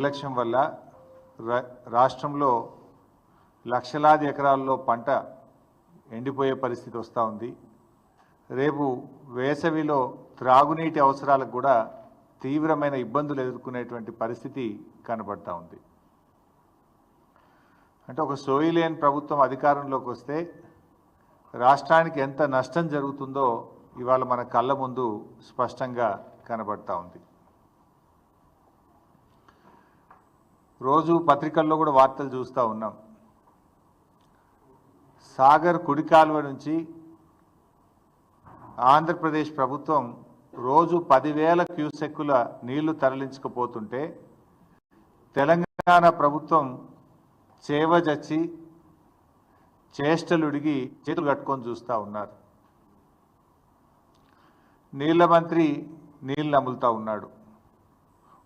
నిర్లక్ష్యం వల్ల రాష్ట్రంలో లక్షలాది ఎకరాల్లో పంట ఎండిపోయే పరిస్థితి వస్తూ ఉంది. రేపు వేసవిలో త్రాగునీటి అవసరాలకు కూడా తీవ్రమైన ఇబ్బందులు ఎదుర్కొనేటువంటి పరిస్థితి కనబడతా ఉంది. అంటే ఒక సోయిలేని ప్రభుత్వం అధికారంలోకి వస్తే రాష్ట్రానికి ఎంత నష్టం జరుగుతుందో ఇవాళ మన కళ్ళ ముందు స్పష్టంగా కనబడతా ఉంది. రోజు పత్రికల్లో కూడా వార్తలు చూస్తూ ఉన్నాం. సాగర్ కుడి కాలువ నుంచి ఆంధ్రప్రదేశ్ ప్రభుత్వం రోజు 10,000 క్యూసెక్కుల నీళ్లు తరలించకపోతుంటే తెలంగాణ ప్రభుత్వం చేవజచ్చి చేష్టలుడిగి చేతులు కట్టుకొని చూస్తూ ఉన్నారు. నీళ్ల మంత్రి నీళ్ళు నములుతూ ఉన్నాడు.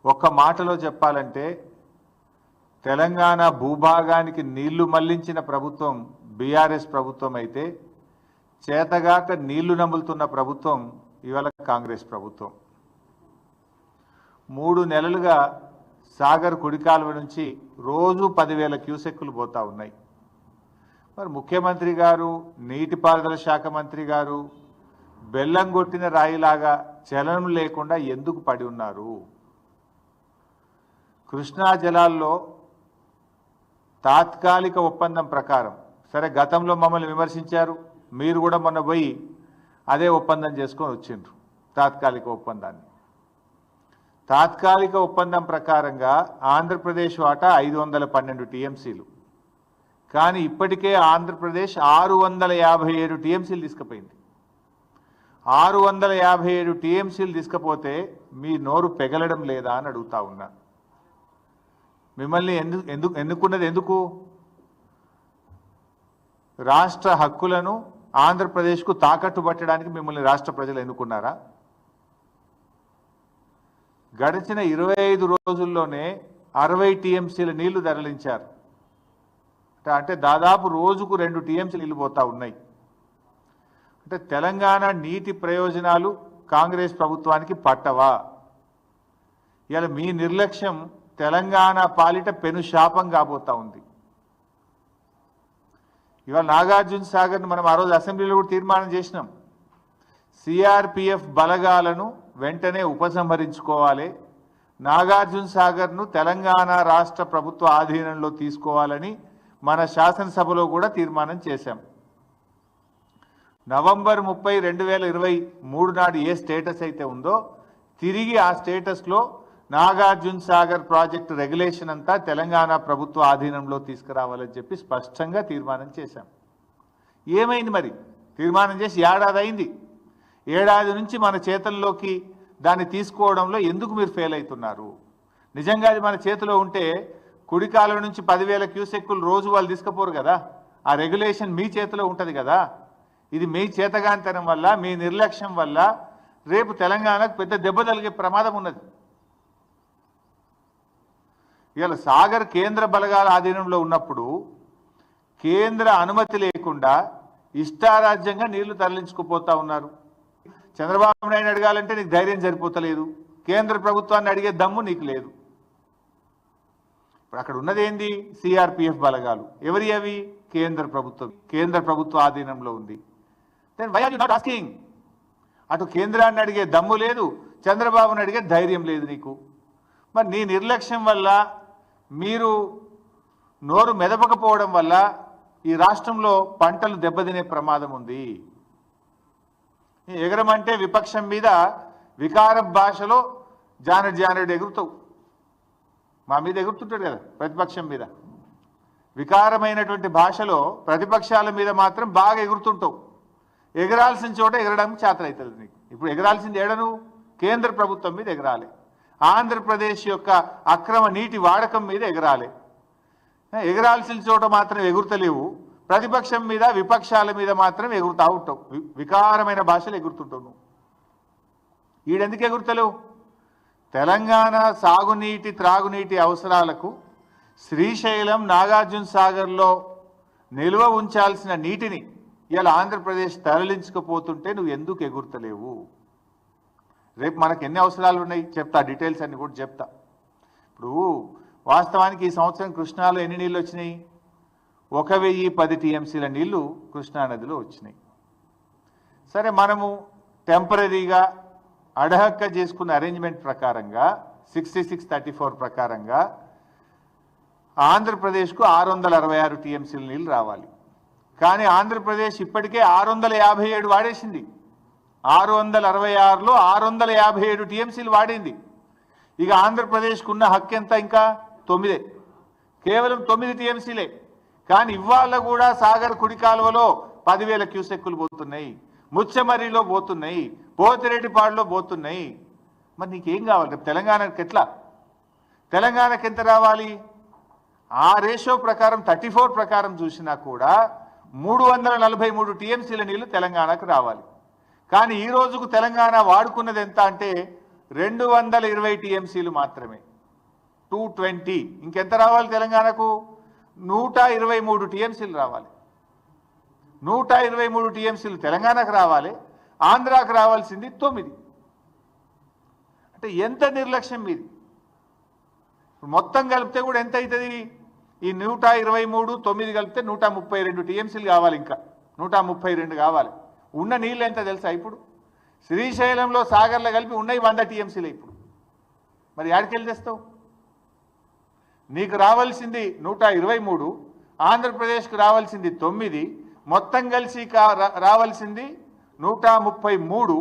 ఒక్క మాటలో చెప్పాలంటే తెలంగాణ భూభాగానికి నీళ్లు మళ్లించిన ప్రభుత్వం బీఆర్ఎస్ ప్రభుత్వం అయితే చేతగాక నీళ్లు నములుతున్న ప్రభుత్వం ఇవాళ కాంగ్రెస్ ప్రభుత్వం. 3 నెలలుగా సాగర్ కుడి కాలువ నుంచి రోజు 10,000 క్యూసెక్కులు పోతా ఉన్నాయి. మరి ముఖ్యమంత్రి గారు, నీటిపారుదల శాఖ మంత్రి గారు బెల్లం కొట్టిన రాయిలాగా చలనం లేకుండా ఎందుకు పడి ఉన్నారు? కృష్ణా జలాల్లో తాత్కాలిక ఒప్పందం ప్రకారం, సరే గతంలో మమ్మల్ని విమర్శించారు, మీరు కూడా మొన్న పోయి అదే ఒప్పందం చేసుకొని వచ్చిండ్రు. తాత్కాలిక ఒప్పందం ప్రకారంగా ఆంధ్రప్రదేశ్ వాటా 512 టీఎంసీలు, కానీ ఇప్పటికే ఆంధ్రప్రదేశ్ 657 టీఎంసీలు తీసుకుపోయింది. 657 టీఎంసీలు తీసుకపోతే మీ నోరు పెగలడం లేదా అని అడుగుతా ఉన్నా. మిమ్మల్ని ఎన్నుకున్నది ఎందుకు? రాష్ట్ర హక్కులను ఆంధ్రప్రదేశ్కు తాకట్టు పట్టడానికి మిమ్మల్ని రాష్ట్ర ప్రజలు ఎన్నుకున్నారా? గడిచిన 25 రోజుల్లోనే 60 టీఎంసీల నీళ్లు తరలించారు. అంటే దాదాపు రోజుకు 2 టీఎంసీలు నీళ్లు పోతా ఉన్నాయి. అంటే తెలంగాణ నీటి ప్రయోజనాలు కాంగ్రెస్ ప్రభుత్వానికి పట్టవా? ఇవాళ మీ నిర్లక్ష్యం తెలంగాణ పాలిట పెను శాపం కాబోతా ఉంది. ఇవాళ నాగార్జున సాగర్ను మనం ఆ రోజు అసెంబ్లీలో కూడా తీర్మానం చేసినాం. సిఆర్పిఎఫ్ బలగాలను వెంటనే ఉపసంహరించుకోవాలి, నాగార్జున సాగర్ను తెలంగాణ రాష్ట్ర ప్రభుత్వ ఆధీనంలో తీసుకోవాలని మన శాసనసభలో కూడా తీర్మానం చేశాం. నవంబర్ 30, 2023 నాడు ఏ స్టేటస్ అయితే ఉందో తిరిగి ఆ స్టేటస్లో నాగార్జున సాగర్ ప్రాజెక్టు రెగ్యులేషన్ అంతా తెలంగాణ ప్రభుత్వ ఆధీనంలో తీసుకురావాలని చెప్పి స్పష్టంగా తీర్మానం చేశాం. ఏమైంది మరి? తీర్మానం చేసి ఏడాది అయింది. ఏడాది నుంచి మన చేతుల్లోకి దాన్ని తీసుకోవడంలో ఎందుకు మీరు ఫెయిల్ అవుతున్నారు? నిజంగా అది మన చేతిలో ఉంటే కుడి కాలువ నుంచి 10,000 క్యూసెక్కులు రోజు వాళ్ళు తీసుకుపోరు కదా. ఆ రెగ్యులేషన్ మీ చేతిలో ఉంటుంది కదా. ఇది మీ చేతగానితనం వల్ల, మీ నిర్లక్ష్యం వల్ల రేపు తెలంగాణకు పెద్ద దెబ్బ తగిలే ప్రమాదం ఉన్నది. ఇవాళ సాగర్ కేంద్ర బలగాల ఆధీనంలో ఉన్నప్పుడు కేంద్ర అనుమతి లేకుండా ఇష్టారాజ్యంగా నీళ్లు తరలించుకుపోతా ఉన్నారు. చంద్రబాబు నాయుడు అడగాలంటే నీకు ధైర్యం సరిపోతలేదు, కేంద్ర ప్రభుత్వాన్ని అడిగే దమ్ము నీకు లేదు. ఇప్పుడు అక్కడ ఉన్నది ఏంది? సిఆర్పిఎఫ్ బలగాలు. ఎవరి అవి? కేంద్ర ప్రభుత్వ ఆధీనంలో ఉంది. Then why are you not asking? అటు కేంద్రాన్ని అడిగే దమ్ము లేదు, చంద్రబాబుని అడిగే ధైర్యం లేదు నీకు. మరి నీ నిర్లక్ష్యం వల్ల, మీరు నోరు మెదపకపోవడం వల్ల ఈ రాష్ట్రంలో పంటలు దెబ్బతినే ప్రమాదం ఉంది. ఎగరమంటే విపక్షం మీద వికార భాషలో జానెడు ఎగురుతావు. మా మీద ఎగురుతుంటాడు కదా ప్రతిపక్షం మీద. వికారమైనటువంటి భాషలో ప్రతిపక్షాల మీద మాత్రం బాగా ఎగురుతుంటావు. ఎగరాల్సిన చోట ఎగరడానికి చేతనవుతుంది నీకు. ఇప్పుడు ఎగరాల్సింది ఏడను? కేంద్ర ప్రభుత్వం మీద ఎగరాలి. ఆంధ్రప్రదేశ్ యొక్క అక్రమ నీటి వాడకం మీద ఎగరాలి. ఎగరాల్సిన చోట మాత్రం ఎగురుతలేవు, ప్రతిపక్షం మీద విపక్షాల మీద మాత్రం ఎగురుతా ఉంటావు. వికారమైన భాషలు ఎగురుతుంటావు నువ్వు. ఈడెందుకు ఎగురుతలేవు? తెలంగాణ సాగునీటి త్రాగునీటి అవసరాలకు శ్రీశైలం నాగార్జున సాగర్లో నిల్వ ఉంచాల్సిన నీటిని ఇలా ఆంధ్రప్రదేశ్ తరలించకపోతుంటే నువ్వు ఎందుకు ఎగురుతలేవు? రేపు మనకు ఎన్ని అవసరాలు ఉన్నాయి చెప్తా, డీటెయిల్స్ అన్ని కూడా చెప్తా. ఇప్పుడు వాస్తవానికి ఈ సంవత్సరం కృష్ణాలో ఎన్ని నీళ్ళు వచ్చినాయి? 1010 టీఎంసీల నీళ్లు కృష్ణానదిలో వచ్చినాయి. సరే, మనము టెంపరీగా అడహక్క చేసుకున్న అరేంజ్మెంట్ ప్రకారంగా 6634 ప్రకారంగా ఆంధ్రప్రదేశ్కు 666 టీఎంసీల నీళ్ళు రావాలి. కానీ ఆంధ్రప్రదేశ్ ఇప్పటికే 657 వాడేసింది. 666లో 657 టీఎంసీలు వాడింది. ఇక ఆంధ్రప్రదేశ్కు ఉన్న హక్కు ఎంత? ఇంకా 9, కేవలం 9 టీఎంసీలే. కానీ ఇవాళ కూడా సాగర్ కుడి కాలువలో 10,000 క్యూసెక్కులు పోతున్నాయి, ముచ్చమర్రిలో పోతున్నాయి, పోతిరెడ్డిపాడులో పోతున్నాయి. మరి నీకేం కావాలి? తెలంగాణకి ఎట్లా? తెలంగాణకి ఎంత రావాలి? ఆ రేషియో ప్రకారం 34 ప్రకారం చూసినా కూడా 343 టీఎంసీల నీళ్లు తెలంగాణకు రావాలి. కానీ ఈ రోజుకు తెలంగాణ వాడుకున్నది ఎంత అంటే 220 టీఎంసీలు మాత్రమే, 220. ఇంకెంత రావాలి తెలంగాణకు? 123 టీఎంసీలు రావాలి. 123 టీఎంసీలు తెలంగాణకు రావాలి, ఆంధ్రాకు రావాల్సింది 9. అంటే ఎంత నిర్లక్ష్యం మీది? మొత్తం కలిపితే కూడా ఎంత అవుతుంది? ఈ 123, 9 కలిపితే 132 టీఎంసీలు కావాలి. ఇంకా 132 కావాలి. ఉన్న నీళ్ళు ఎంత తెలుసా? ఇప్పుడు శ్రీశైలంలో సాగర్లో కలిపి ఉన్నాయి 100 టీఎంసీలు. ఇప్పుడు మరి యాడికెళ్ళి తెస్తావు? నీకు రావాల్సింది 123, ఆంధ్రప్రదేశ్కు రావాల్సింది 9, మొత్తం కలిసి రావాల్సింది 133.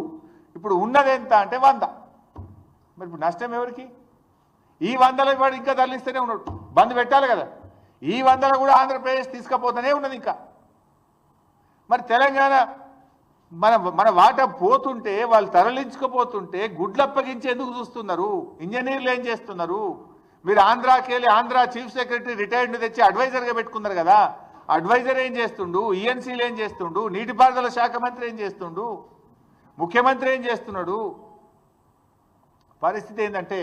ఇప్పుడు ఉన్నది ఎంత అంటే 100. మరి ఇప్పుడు నష్టం ఎవరికి? ఈ 100లో వాడు ఇంకా తరలిస్తూనే ఉన్నాడు. బంద్ పెట్టాలి కదా. ఈ 100లో కూడా ఆంధ్రప్రదేశ్ తీసుకుపోతూనే ఉన్నది ఇంకా. మరి తెలంగాణ మన వాటా పోతుంటే, వాళ్ళు తరలించుకుపోతుంటే గుడ్లప్పగించి ఎందుకు చూస్తున్నారు? ఇంజనీర్లు ఏం చేస్తున్నారు? మీరు ఆంధ్రాకి వెళ్ళి ఆంధ్ర చీఫ్ సెక్రటరీ రిటైర్డ్ తెచ్చి అడ్వైజర్గా పెట్టుకున్నారు కదా. అడ్వైజర్ ఏం చేస్తుండు? ఈఎన్సీలు ఏం చేస్తుండు? నీటిపారుదల శాఖ మంత్రి ఏం చేస్తుండు? ముఖ్యమంత్రి ఏం చేస్తున్నాడు? పరిస్థితి ఏంటంటే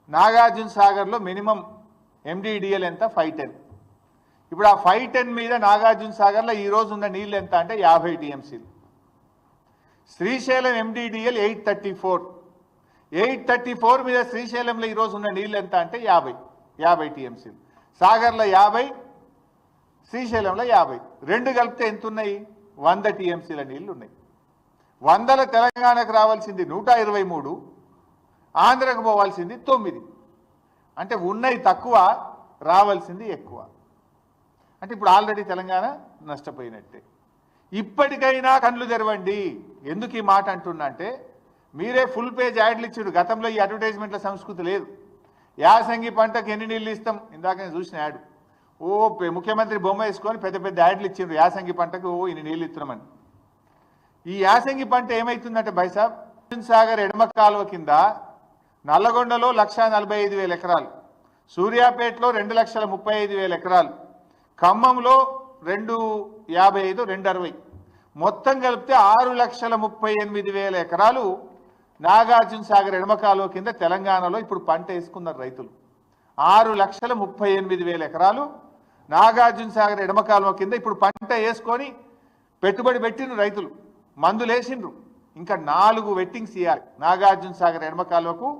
నాగార్జున సాగర్లో మినిమం MDDL ఎంత? 510. ఇప్పుడు ఆ 510 మీద నాగార్జున సాగర్లో ఈరోజు ఉన్న నీళ్ళు ఎంత అంటే 50 టీఎంసీలు. శ్రీశైలం MDDL 834 మీద శ్రీశైలంలో ఈరోజు ఉన్న నీళ్ళు ఎంత అంటే 50 టీఎంసీలు. సాగర్లో 50, శ్రీశైలంలో 50. రెండు కలిపితే ఎంత ఉన్నాయి? 100 టీఎంసీల నీళ్లు ఉన్నాయి. 100లో తెలంగాణకు రావాల్సింది 123, ఆంధ్రకు పోవాల్సింది 9. అంటే ఉన్నది తక్కువ, రావాల్సింది ఎక్కువ. అంటే ఇప్పుడు ఆల్రెడీ తెలంగాణ నష్టపోయినట్టే. ఇప్పటికైనా కళ్ళు తెరవండి. ఎందుకు ఈ మాట అంటున్నా అంటే, మీరే ఫుల్ పేజ్ యాడ్లు ఇచ్చారు. గతంలో ఈ అడ్వర్టైజ్మెంట్ల సంస్కృతి లేదు. యాసంగి పంటకు ఎన్ని నీళ్ళు ఇస్తాం? ఇందాక నేను చూసిన యాడ్. ముఖ్యమంత్రి బొమ్మ వేసుకొని పెద్ద పెద్ద యాడ్లు ఇచ్చిండ్రు. యాసంగి పంటకు ఇన్ని నీళ్ళు ఇస్తున్నామని. ఈ యాసంగి పంట ఏమవుతుందంటే బైసాబ్, సాగర్ ఎడమ కాలువ కింద నల్లగొండలో 1,45,000 ఎకరాలు, సూర్యాపేటలో 2,35,000 ఎకరాలు, ఖమ్మంలో 255, 260, మొత్తం కలిపితే 6,38,000 ఎకరాలు నాగార్జున సాగర్ ఎడమ కాలువ కింద తెలంగాణలో ఇప్పుడు పంట వేసుకున్నారు రైతులు. 6,38,000 ఎకరాలు నాగార్జున సాగర్ ఎడమ కాలువ కింద ఇప్పుడు పంట వేసుకొని పెట్టుబడి పెట్టిండ్రు రైతులు, మందులు వేసిండ్రు. ఇంకా 4 వెట్టింగ్స్ ఇవ్వాలి నాగార్జున సాగర్ ఎడమ కాలువకు.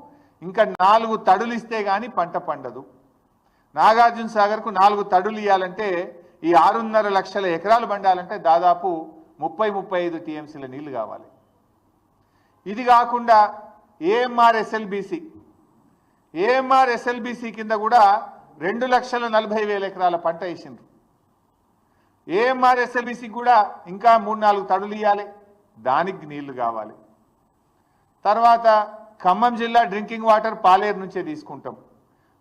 ఇంకా 4 తడులు ఇస్తే కానీ పంట పండదు. నాగార్జున సాగర్కు 4 తడులు ఇవ్వాలంటే ఈ 6.5 లక్షల ఎకరాలు పండాలంటే దాదాపు 30-35 టీఎంసీల నీళ్లు కావాలి. ఇది కాకుండా ఏఎంఆర్ ఎస్ఎల్బిసి కింద కూడా 2,40,000 ఎకరాల పంట వేసిండ్రు. ఏఎంఆర్ ఎస్ఎల్బిసి కూడా ఇంకా 3-4 తడులు ఇవ్వాలి, దానికి నీళ్లు కావాలి. తర్వాత ఖమ్మం జిల్లా డ్రింకింగ్ వాటర్ పాలేరు నుంచే తీసుకుంటాం.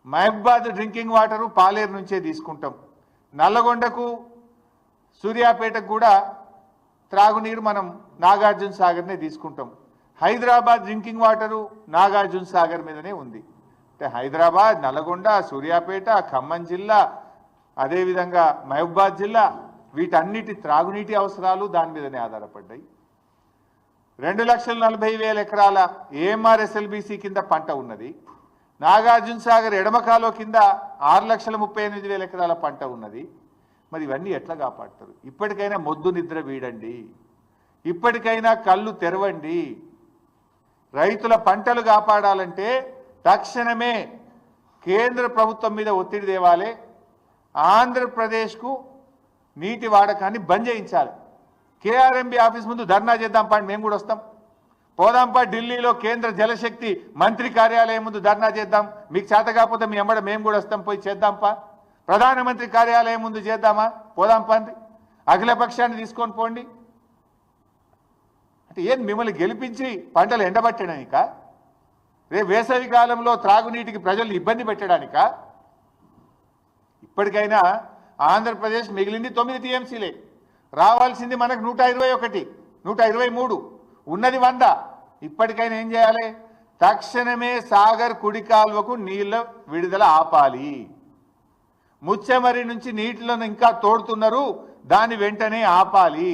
మహబూబాద్ డ్రింకింగ్ వాటరు పాలేరు నుంచే తీసుకుంటాం. నల్లగొండకు సూర్యాపేటకు కూడా త్రాగునీరు మనం నాగార్జున సాగర్నే తీసుకుంటాం. హైదరాబాద్ డ్రింకింగ్ వాటరు నాగార్జున సాగర్ మీదనే ఉంది. అంటే హైదరాబాద్, నల్లగొండ, సూర్యాపేట, ఖమ్మం జిల్లా, అదేవిధంగా మహబూబాద్ జిల్లా, వీటన్నిటి త్రాగునీటి అవసరాలు దాని మీదనే ఆధారపడ్డాయి. 2,40,000 ఎకరాల ఏఎంఆర్ ఎస్ఎల్బిసి కింద పంట ఉన్నది. నాగార్జున సాగర్ ఎడమ కాలువ కింద 6,38,000 ఎకరాల పంట ఉన్నది. మరి ఇవన్నీ ఎట్లా కాపాడతారు? ఇప్పటికైనా మొద్దు నిద్ర వీడండి, ఇప్పటికైనా కళ్ళు తెరవండి. రైతుల పంటలు కాపాడాలంటే తక్షణమే కేంద్ర ప్రభుత్వం మీద ఒత్తిడి తేవాలి, ఆంధ్రప్రదేశ్కు నీటి వాడకాన్ని బంద్ చేయించాలి. కేఆర్ఎంబీ ఆఫీస్ ముందు ధర్నా చేద్దాం పాండి, మేము కూడా వస్తాం. పోదాంపా ఢిల్లీలో కేంద్ర జలశక్తి మంత్రి కార్యాలయం ముందు ధర్నా చేద్దాం. మీకు చేత కాకపోతే మీ ఎంబడ మేము కూడా వస్తాం, పోయి చేద్దాంపా. ప్రధానమంత్రి కార్యాలయం ముందు చేద్దామా, పోదాంపా అండి. అఖిలపక్షాన్ని తీసుకొని పోండి. అంటే ఏం మిమ్మల్ని గెలిపించి పంటలు ఎండబట్టడానిక, రేపు వేసవి కాలంలో త్రాగునీటికి ప్రజలు ఇబ్బంది పెట్టడానిక? ఇప్పటికైనా ఆంధ్రప్రదేశ్ మిగిలింది 9 టీఎంసీలే, రావాల్సింది మనకు 121, 123, ఉన్నది 100. ఇప్పటికైనా ఏం చేయాలి? తక్షణమే సాగర్ కుడి కాల్వకు నీళ్ళ విడుదల ఆపాలి. ముచ్చెమరి నుంచి నీటిలను ఇంకా తోడుతున్నారు, దాన్ని వెంటనే ఆపాలి.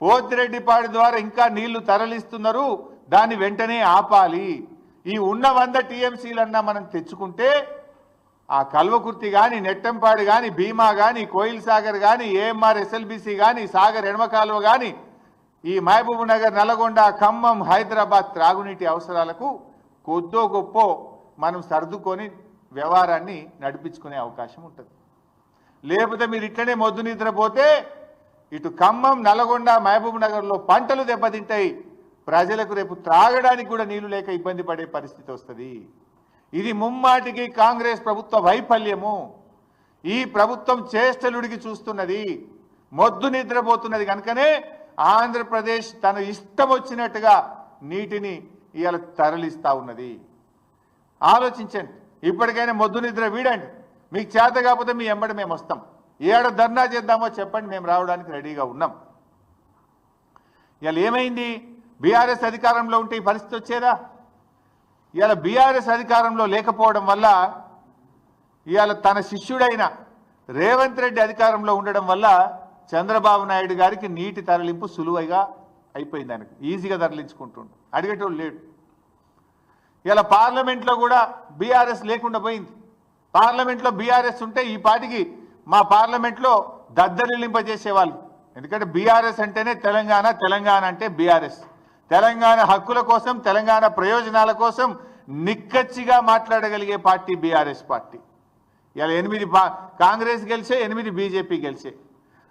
పోతిరెడ్డిపాడు ద్వారా ఇంకా నీళ్లు తరలిస్తున్నారు, దాన్ని వెంటనే ఆపాలి. ఈ ఉన్న 100 టీఎంసీలన్నా మనం తెచ్చుకుంటే ఆ కల్వకుర్తి కానీ, నెట్టంపాడు కానీ, భీమా కానీ, కోయిల్ సాగర్ కానీ, ఏఎంఆర్ ఎస్ఎల్బిసి కానీ, సాగర్ ఎడమ కాలువ కానీ, ఈ మహబూబ్ నగర్, నల్గొండ, ఖమ్మం, హైదరాబాద్ త్రాగునీటి అవసరాలకు కొద్దో గొప్పో మనం సర్దుకొని వ్యవహారాన్ని నడిపించుకునే అవకాశం ఉంటుంది. లేకపోతే మీరు ఇట్లనే మొద్దు నిద్రపోతే ఇటు ఖమ్మం, నల్గొండ, మహబూబ్ నగర్లో పంటలు దెబ్బతింటాయి. ప్రజలకు రేపు త్రాగడానికి కూడా నీళ్లు లేక ఇబ్బంది పడే పరిస్థితి వస్తుంది. ఇది ముమ్మాటికి కాంగ్రెస్ ప్రభుత్వ వైఫల్యము. ఈ ప్రభుత్వం చేష్టలుడికి చూస్తున్నది, మొద్దు నిద్రపోతున్నది. కనుకనే ఆంధ్రప్రదేశ్ తన ఇష్టం వచ్చినట్టుగా నీటిని ఇవాళ తరలిస్తా ఉన్నది. ఆలోచించండి, ఇప్పటికైనా మొద్దు నిద్ర వీడండి. మీకు చేత కాకపోతే మీ ఎంబడి మేము వస్తాం. ఏడ ధర్నా చేద్దామో చెప్పండి, మేము రావడానికి రెడీగా ఉన్నాం. ఇవాళ ఏమైంది? బీఆర్ఎస్ అధికారంలో ఉంటే ఈ పరిస్థితి వచ్చేదా? ఇవాళ బీఆర్ఎస్ అధికారంలో లేకపోవడం వల్ల, ఇవాళ తన శిష్యుడైన రేవంత్ రెడ్డి అధికారంలో ఉండడం వల్ల చంద్రబాబు నాయుడు గారికి నీటి తరలింపు సులువుగా అయిపోయింది. ఆయనకు ఈజీగా తరలించుకుంటుండు, అడిగేటోళ్ళు లేడు. ఇలా పార్లమెంట్లో కూడా బీఆర్ఎస్ లేకుండా పోయింది. పార్లమెంట్లో బీఆర్ఎస్ ఉంటే ఈ పాటికి మా పార్లమెంట్లో దద్దరిల్లింపజేసేవాళ్ళు. ఎందుకంటే బీఆర్ఎస్ అంటేనే తెలంగాణ, తెలంగాణ అంటే బీఆర్ఎస్. తెలంగాణ హక్కుల కోసం, తెలంగాణ ప్రయోజనాల కోసం నిక్కచ్చిగా మాట్లాడగలిగే పార్టీ బీఆర్ఎస్ పార్టీ. ఇలా 8 కాంగ్రెస్ గెలిచే, 8 బీజేపీ గెలిచే.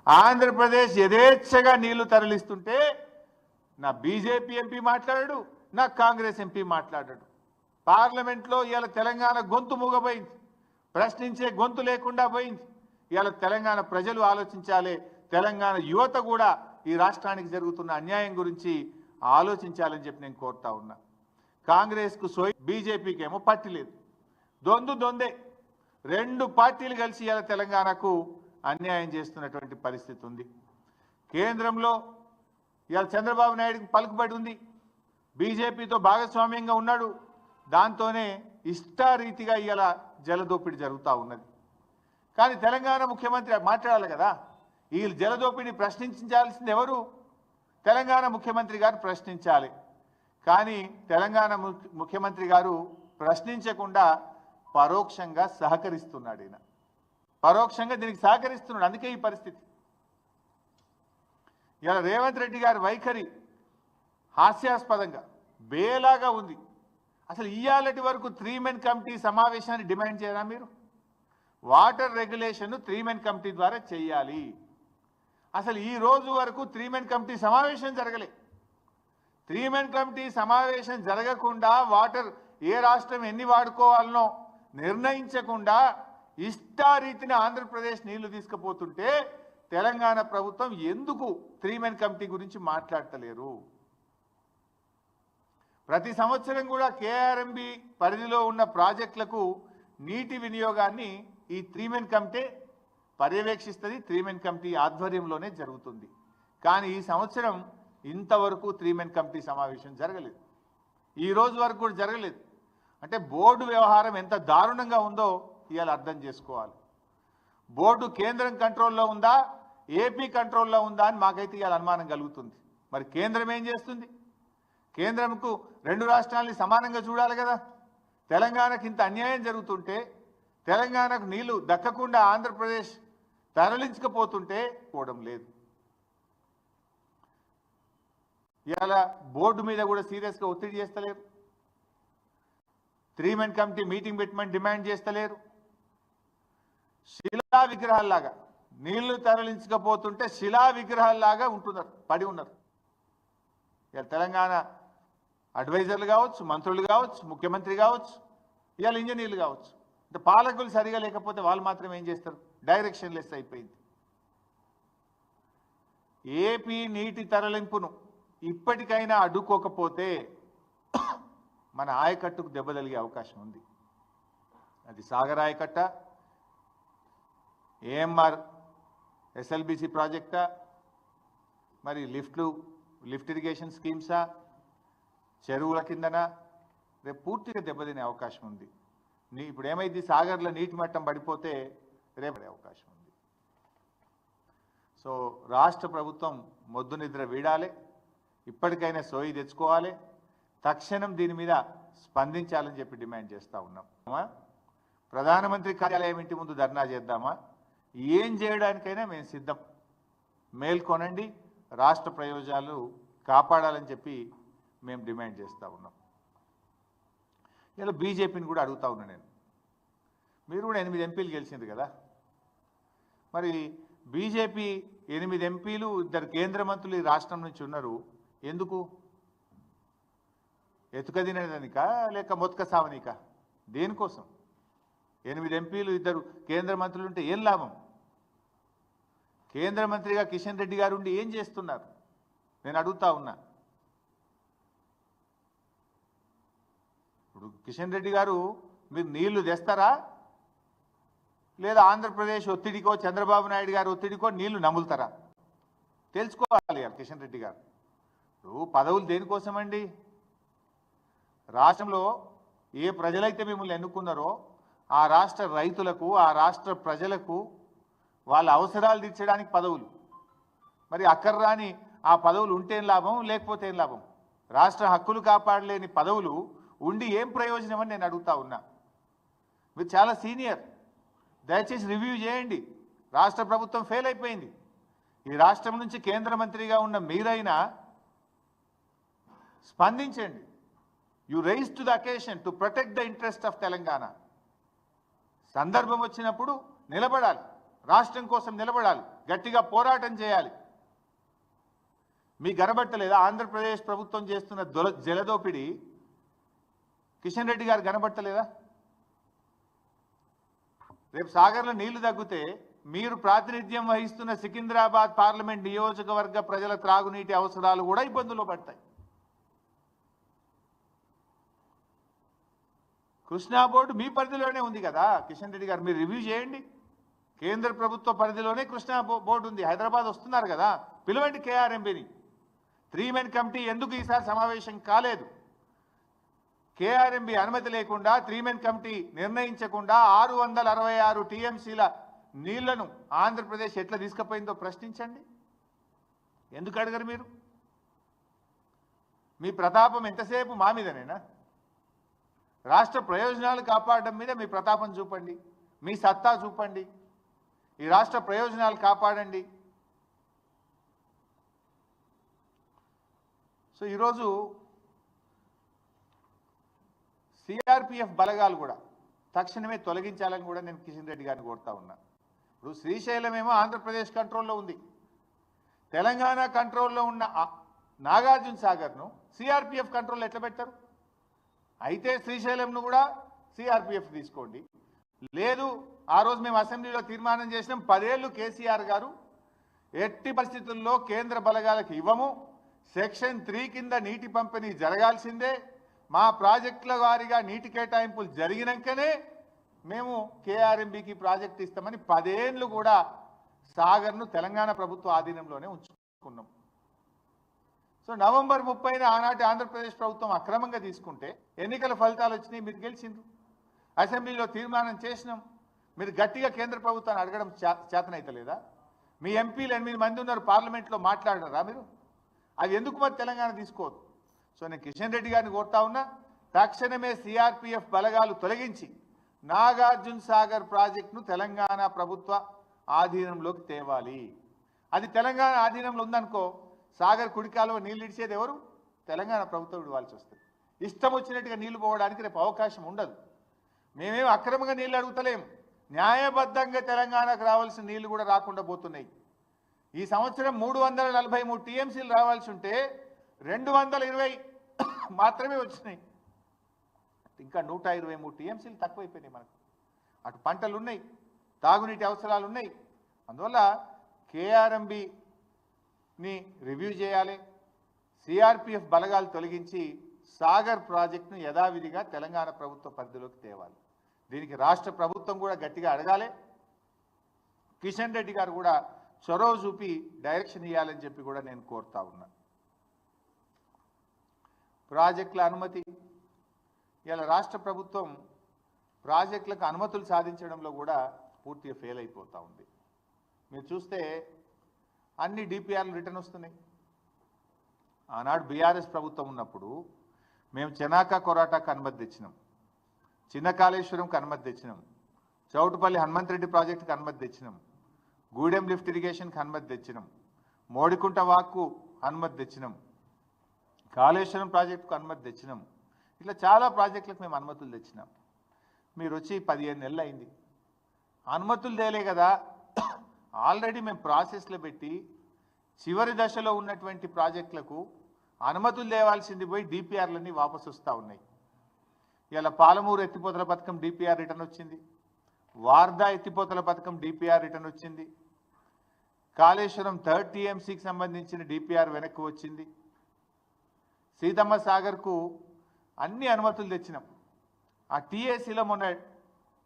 ఆంధ్రప్రదేశ్ యథేచ్ఛగా నీళ్లు తరలిస్తుంటే నా బీజేపీ ఎంపీ మాట్లాడాడు, నా కాంగ్రెస్ ఎంపీ మాట్లాడాడు. పార్లమెంట్లో ఇవాళ తెలంగాణ గొంతు మూగపోయింది, ప్రశ్నించే గొంతు లేకుండా పోయింది. ఇవాళ తెలంగాణ ప్రజలు ఆలోచించాలి, తెలంగాణ యువత కూడా ఈ రాష్ట్రానికి జరుగుతున్న అన్యాయం గురించి ఆలోచించాలని చెప్పి నేను కోరుతా ఉన్నా. కాంగ్రెస్కు సోయి, బీజేపీకి ఏమో పట్టి లేదు. దొందే 2 పార్టీలు కలిసి ఇవాళ తెలంగాణకు అన్యాయం చేస్తున్నటువంటి పరిస్థితి ఉంది. కేంద్రంలో ఇవాళ చంద్రబాబు నాయుడుకి పలుకుబడి ఉంది, బీజేపీతో భాగస్వామ్యంగా ఉన్నాడు. దాంతోనే ఇష్టారీతిగా ఇవాళ జలదోపిడి జరుగుతూ ఉన్నది. కానీ తెలంగాణ ముఖ్యమంత్రి మాట్లాడాలి కదా, ఈ జలదోపిడిని ప్రశ్నించాల్సింది ఎవరు? తెలంగాణ ముఖ్యమంత్రి గారు ప్రశ్నించాలి. కానీ తెలంగాణ ముఖ్యమంత్రి గారు ప్రశ్నించకుండా పరోక్షంగా సహకరిస్తున్నాడు. ఈయన పరోక్షంగా దీనికి సహకరిస్తున్నాడు. అందుకే ఈ పరిస్థితి. ఇలా రేవంత్ రెడ్డి గారి వైఖరి హాస్యాస్పదంగా బేలాగా ఉంది. అసలు ఇయ్యాలటి వరకు 3 మెన్ కమిటీ సమావేశాన్ని డిమాండ్ చేయరా మీరు? వాటర్ రెగ్యులేషన్ 3 మెన్ కమిటీ ద్వారా చేయాలి. అసలు ఈ రోజు వరకు 3 మెన్ కమిటీ సమావేశం జరగలే. 3 మెన్ కమిటీ సమావేశం జరగకుండా వాటర్ ఏ రాష్ట్రం ఎన్ని వాడుకోవాలనో నిర్ణయించకుండా ఇష్టారీతిని ఆంధ్రప్రదేశ్ నీళ్లు తీసుకుపోతుంటే తెలంగాణ ప్రభుత్వం ఎందుకు 3 మెన్ కమిటీ గురించి మాట్లాడతలేరు? ప్రతి సంవత్సరం కూడా కేఆర్ఎంబి పరిధిలో ఉన్న ప్రాజెక్టులకు నీటి వినియోగాన్ని ఈ 3 మెన్ కమిటీ పర్యవేక్షిస్తుంది. 3 మెన్ కమిటీ ఆధ్వర్యంలోనే జరుగుతుంది. కానీ ఈ సంవత్సరం ఇంతవరకు 3 మెన్ కమిటీ సమావేశం జరగలేదు. ఈ రోజు వరకు కూడా జరగలేదు. అంటే బోర్డు వ్యవహారం ఎంత దారుణంగా ఉందో ఇవాళ అర్థం చేసుకోవాలి. బోర్డు కేంద్రం కంట్రోల్లో ఉందా, ఏపీ కంట్రోల్లో ఉందా అని మాకైతే ఇవాళ అనుమానం కలుగుతుంది. మరి కేంద్రం ఏం చేస్తుంది? కేంద్రంకు 2 రాష్ట్రాలని సమానంగా చూడాలి కదా. తెలంగాణకు ఇంత అన్యాయం జరుగుతుంటే, తెలంగాణకు నీళ్లు దక్కకుండా ఆంధ్రప్రదేశ్ తరలించకపోతుంటే పోవడం లేదు. ఇవాళ బోర్డు మీద కూడా సీరియస్గా ఒత్తిడి చేస్తలేరు. 3 మెన్ కమిటీ మీటింగ్ పెట్టమని డిమాండ్ చేస్తలేరు. శిలా విగ్రహాల్లాగా నీళ్లు తరలించకపోతుంటే శిలా విగ్రహాల్లాగా ఉంటున్నారు, పడి ఉన్నారు. ఇవాళ తెలంగాణ అడ్వైజర్లు కావచ్చు, మంత్రులు కావచ్చు, ముఖ్యమంత్రి కావచ్చు, ఇవాళ ఇంజనీర్లు కావచ్చు. అంటే పాలకులు సరిగా లేకపోతే వాళ్ళు మాత్రం ఏం చేస్తారు? డైరెక్షన్ లెస్ అయిపోయింది. ఏపీ నీటి తరలింపును ఇప్పటికైనా అడ్డుకోకపోతే మన ఆయకట్టుకు దెబ్బ తగిలే అవకాశం ఉంది. అది సాగర్ ఆయకట్ట, ఏఎంఆర్ ఎస్ఎల్బిసి ప్రాజెక్టా, మరి లిఫ్ట్ ఇరిగేషన్ స్కీమ్సా, చెరువుల కిందనా, రేపు పూర్తిగా దెబ్బతినే అవకాశం ఉంది. ఇప్పుడు ఏమైంది? సాగర్లో నీటి మట్టం పడిపోతే రేపడే అవకాశం ఉంది. సో రాష్ట్ర ప్రభుత్వం మొద్దు నిద్ర వీడాలి, ఇప్పటికైనా సోయి తెచ్చుకోవాలి, తక్షణం దీని మీద స్పందించాలని చెప్పి డిమాండ్ చేస్తూ ఉన్నాం. ప్రధానమంత్రి కార్యాలయం ఇంటి ముందు ధర్నా చేద్దామా? ఏం చేయడానికైనా మేము సిద్ధం. మేల్కొనండి, రాష్ట్ర ప్రయోజనాలు కాపాడాలని చెప్పి మేము డిమాండ్ చేస్తూ ఉన్నాం. ఇలా బీజేపీని కూడా అడుగుతా ఉన్నా నేను. మీరు కూడా 8 ఎంపీలు గెలిచింది కదా, మరి బీజేపీ 8 ఎంపీలు, 2 కేంద్ర మంత్రులు ఈ రాష్ట్రం నుంచి ఉన్నారు. ఎందుకు? ఎతుకదినడానికా లేక మొత్క సావనికా? దేనికోసం? 8 ఎంపీలు, 2 కేంద్ర మంత్రులు ఉంటే ఏం లాభం? కేంద్ర మంత్రిగా కిషన్ రెడ్డి గారు ఉండి ఏం చేస్తున్నారు? నేను అడుగుతా ఉన్నా. ఇప్పుడు కిషన్ రెడ్డి గారు మీరు నీళ్లు తెస్తారా, లేదా ఆంధ్రప్రదేశ్ ఒత్తిడికో చంద్రబాబు నాయుడు గారు ఒత్తిడికో నీళ్లు నములుతారా? తెలుసుకోవాలి కిషన్ రెడ్డి గారు. ఇప్పుడు పదవులు దేనికోసమండి? రాష్ట్రంలో ఏ ప్రజలైతే మిమ్మల్ని ఎన్నుకున్నారో ఆ రాష్ట్ర రైతులకు, ఆ రాష్ట్ర ప్రజలకు వాళ్ళ అవసరాలు తీర్చడానికి పదవులు. మరి అక్కర్రాని ఆ పదవులు ఉంటేం లాభం, లేకపోతే ఏం లాభం? రాష్ట్ర హక్కులు కాపాడలేని పదవులు ఉండి ఏం ప్రయోజనం అని నేను అడుగుతా ఉన్నా. మీరు చాలా సీనియర్, దయచేసి రివ్యూ చేయండి. రాష్ట్ర ప్రభుత్వం ఫెయిల్ అయిపోయింది. ఈ రాష్ట్రం నుంచి కేంద్ర మంత్రిగా ఉన్న మీరైనా స్పందించండి. You rise to the occasion to protect the interest of Telangana. సందర్భం వచ్చినప్పుడు నిలబడాలి, రాష్ట్రం కోసం నిలబడాలి, గట్టిగా పోరాటం చేయాలి. మీ గనబట్టలేదా ఆంధ్రప్రదేశ్ ప్రభుత్వం చేస్తున్న జలదోపిడి? కిషన్ రెడ్డి గారు కనబట్టలేదా? రేపు సాగర్లో నీళ్లు తగ్గితే మీరు ప్రాతినిధ్యం వహిస్తున్న సికింద్రాబాద్ పార్లమెంట్ నియోజకవర్గ ప్రజల త్రాగునీటి అవసరాలు కూడా ఇబ్బందుల్లో పడతాయి. కృష్ణా బోర్డు మీ పరిధిలోనే ఉంది కదా కిషన్ రెడ్డి గారు, మీరు రివ్యూ చేయండి. కేంద్ర ప్రభుత్వ పరిధిలోనే కృష్ణా బోర్డు ఉంది. హైదరాబాద్ వస్తున్నారు కదా, పిలవండి కేఆర్ఎంబీని. 3 మెన్ కమిటీ ఎందుకు ఈసారి సమావేశం కాలేదు? కేఆర్ఎంబీ అనుమతి లేకుండా 3 మెన్ కమిటీ నిర్ణయించకుండా 666 టీఎంసీల నీళ్లను ఆంధ్రప్రదేశ్ ఎట్లా తీసుకుపోయిందో ప్రశ్నించండి. ఎందుకు అడగరు మీరు? మీ ప్రతాపం ఎంతసేపు మా మీదనేనా? రాష్ట్ర ప్రయోజనాలు కాపాడడం మీద మీ ప్రతాపం చూపండి, మీ సత్తా చూపండి. ఈ రాష్ట్ర ప్రయోజనాలు కాపాడండి. సో ఈరోజు సిఆర్పిఎఫ్ బలగాలు కూడా తక్షణమే తొలగించాలని కూడా నేను కిషన్ రెడ్డి గారిని కోరుతా ఉన్నా. ఇప్పుడు శ్రీశైలం ఏమో ఆంధ్రప్రదేశ్ కంట్రోల్లో ఉంది, తెలంగాణ కంట్రోల్లో ఉన్న నాగార్జున సాగర్ను సిఆర్పిఎఫ్ కంట్రోల్లో ఎట్లా పెట్టారు? అయితే శ్రీశైలంను కూడా సిఆర్పిఎఫ్ తీసుకోండి. లేదు, ఆ రోజు మేము అసెంబ్లీలో తీర్మానం చేసినాం, 10 ఏళ్ళు కేసీఆర్ గారు ఎట్టి పరిస్థితుల్లో కేంద్ర బలగాలకు ఇవ్వము, సెక్షన్ 3 కింద నీటి పంపిణీ జరగాల్సిందే, మా ప్రాజెక్టుల వారీగా నీటి కేటాయింపులు జరిగినాకనే మేము కేఆర్ఎంబీకి ప్రాజెక్ట్ ఇస్తామని 10 ఏళ్ళు కూడా సాగర్ను తెలంగాణ ప్రభుత్వ ఆధీనంలోనే ఉంచుకున్నాం. సో నవంబర్ 30న ఆనాటి ఆంధ్రప్రదేశ్ ప్రభుత్వం అక్రమంగా తీసుకుంటే ఎన్నికల ఫలితాలు వచ్చినాయి, మీరు గెలిచిండ్రు. అసెంబ్లీలో తీర్మానం చేసినాం, మీరు గట్టిగా కేంద్ర ప్రభుత్వాన్ని అడగడం చేతనైతలేదా? మీ ఎంపీలు 8 మంది ఉన్నారు పార్లమెంట్లో, మాట్లాడరా మీరు? అది ఎందుకు మరి తెలంగాణ తీసుకోవద్దు? సో నేను కిషన్ రెడ్డి గారిని కోరుతా ఉన్నా, తక్షణమే సిఆర్పిఎఫ్ బలగాలు తొలగించి నాగార్జున సాగర్ ప్రాజెక్టును తెలంగాణ ప్రభుత్వ ఆధీనంలోకి తేవాలి. అది తెలంగాణ ఆధీనంలో ఉందనుకో, సాగర్ కుడికాలువ నీళ్ళు ఇడిచేది ఎవరు? తెలంగాణ ప్రభుత్వం ఇవ్వాల్సి వస్తుంది. ఇష్టం వచ్చినట్టుగా నీళ్లు పోవడానికి రేపు అవకాశం ఉండదు. మేమేం అక్రమంగా నీళ్లు అడుగుతలేం, న్యాయబద్ధంగా తెలంగాణకు రావాల్సిన నీళ్లు కూడా రాకుండా పోతున్నాయి. ఈ సంవత్సరం 343 టీఎంసీలు రావాల్సి ఉంటే 220 మాత్రమే వచ్చినాయి. ఇంకా 123 టీఎంసీలు తక్కువైపోయినాయి మనకు. అటు పంటలు ఉన్నాయి, తాగునీటి అవసరాలు ఉన్నాయి. అందువల్ల కేఆర్ఎంబిని రివ్యూ చేయాలి, సిఆర్పిఎఫ్ బలగాలు తొలగించి సాగర్ ప్రాజెక్టును యథావిధిగా తెలంగాణ ప్రభుత్వ పరిధిలోకి తేవాలి. దీనికి రాష్ట్ర ప్రభుత్వం కూడా గట్టిగా అడగాలి. కిషన్ రెడ్డి గారు కూడా చొరవ చూపి డైరెక్షన్ ఇవ్వాలని చెప్పి కూడా నేను కోరుతా ఉన్నా. ప్రాజెక్టుల అనుమతి, ఇలా రాష్ట్ర ప్రభుత్వం ప్రాజెక్టులకు అనుమతులు సాధించడంలో కూడా పూర్తిగా ఫెయిల్ అయిపోతూ ఉంది. మీరు చూస్తే అన్ని డిపిఆర్లు రిటర్న్ వస్తున్నాయి. ఆనాడు బీఆర్ఎస్ ప్రభుత్వం ఉన్నప్పుడు మేము చెనాక కొరాటాకు అనుమతి తెచ్చినాం, చిన్న కాళేశ్వరంకి అనుమతి తెచ్చినాం, చౌటుపల్లి హనుమంతరెడ్డి ప్రాజెక్టుకి అనుమతి తెచ్చినాం, గూడెం లిఫ్ట్ ఇరిగేషన్కి అనుమతి తెచ్చినాం, మోడికుంట వాక్కు అనుమతి తెచ్చినాం, కాళేశ్వరం ప్రాజెక్టుకు అనుమతి తెచ్చినాం. ఇట్లా చాలా ప్రాజెక్టులకు మేము అనుమతులు తెచ్చినాం. మీరు వచ్చి 15 నెలలు అయింది, అనుమతులు తేలే కదా. ఆల్రెడీ మేము ప్రాసెస్లో పెట్టి చివరి దశలో ఉన్నటువంటి ప్రాజెక్టులకు అనుమతులు తేవాల్సింది పోయి డిపిఆర్లన్నీ వాపసు వస్తూ ఉన్నాయి. ఇలా పాలమూరు ఎత్తిపోతల పథకం డిపిఆర్ రిటర్న్ వచ్చింది, వార్దా ఎత్తిపోతల పథకం డిపిఆర్ రిటర్న్ వచ్చింది, కాళేశ్వరం 3rd టీఎంసీకి సంబంధించిన డిపిఆర్ వెనక్కి వచ్చింది, సీతమ్మ సాగర్కు అన్ని అనుమతులు తెచ్చినాం. ఆ టీఏసీలో మొన్న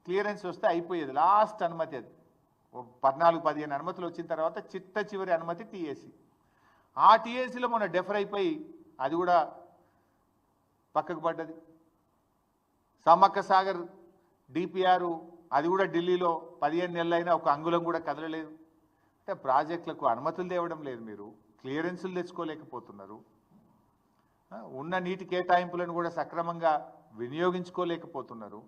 క్లియరెన్స్ వస్తే అయిపోయేది, లాస్ట్ అనుమతి అది. 14-15 అనుమతులు వచ్చిన తర్వాత చిట్ట చివరి అనుమతి టీఏసీ. ఆ టీఏసీలో మొన్న డెఫర్ అయిపోయి అది కూడా పక్కకు పడ్డది. సమ్మక్క సాగర్ డిపిఆర్ అది కూడా ఢిల్లీలో 15 నెలలైనా ఒక అంగుళం కూడా కదలలేదు. అంటే ప్రాజెక్టులకు అనుమతులు తేవడం లేదు, మీరు క్లియరెన్సులు తెచ్చుకోలేకపోతున్నారు, ఉన్న నీటి కేటాయింపులను కూడా సక్రమంగా వినియోగించుకోలేకపోతున్నారు.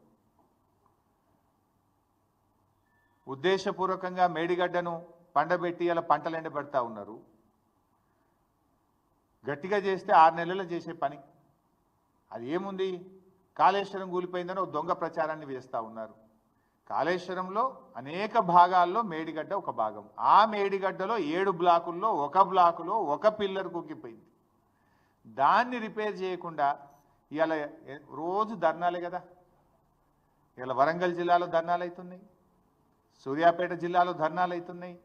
ఉద్దేశపూర్వకంగా మేడిగడ్డను పండబెట్టి అలా పంటలు ఎండబెడతా ఉన్నారు. గట్టిగా చేస్తే 6 నెలల్లో చేసే పని అది ఏముంది. కాళేశ్వరం కూలిపోయిందని ఒక దొంగ ప్రచారాన్ని వేస్తూ ఉన్నారు. కాళేశ్వరంలో అనేక భాగాల్లో మేడిగడ్డ ఒక భాగం. ఆ మేడిగడ్డలో 7 బ్లాకుల్లో ఒక బ్లాకులో ఒక పిల్లర్ కుక్కిపోయింది. దాన్ని రిపేర్ చేయకుండా ఇవాళ రోజు ధర్నాలే కదా. ఇవాళ వరంగల్ జిల్లాలో ధర్నాలు అవుతున్నాయి, సూర్యాపేట జిల్లాలో ధర్నాలు అవుతున్నాయి,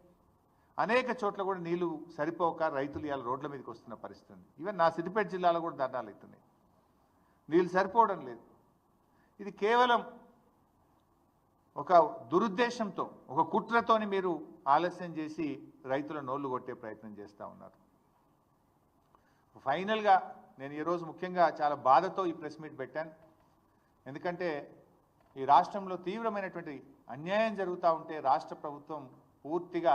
అనేక చోట్ల కూడా నీళ్లు సరిపోక రైతులు ఇవాళ రోడ్ల మీదకి వస్తున్న పరిస్థితి ఉంది. ఈవెన్ నా సిద్దిపేట జిల్లాలో కూడా ధర్నాలు అవుతున్నాయి, నీళ్ళు సరిపోవడం లేదు. ఇది కేవలం ఒక దురుద్దేశంతో, ఒక కుట్రతోని మీరు ఆలస్యం చేసి రైతుల నోళ్లు కొట్టే ప్రయత్నం చేస్తూ ఉన్నారు. ఫైనల్గా నేను ఈరోజు ముఖ్యంగా చాలా బాధతో ఈ ప్రెస్ మీట్ పెట్టాను. ఎందుకంటే ఈ రాష్ట్రంలో తీవ్రమైనటువంటి అన్యాయం జరుగుతూ ఉంటే రాష్ట్ర ప్రభుత్వం పూర్తిగా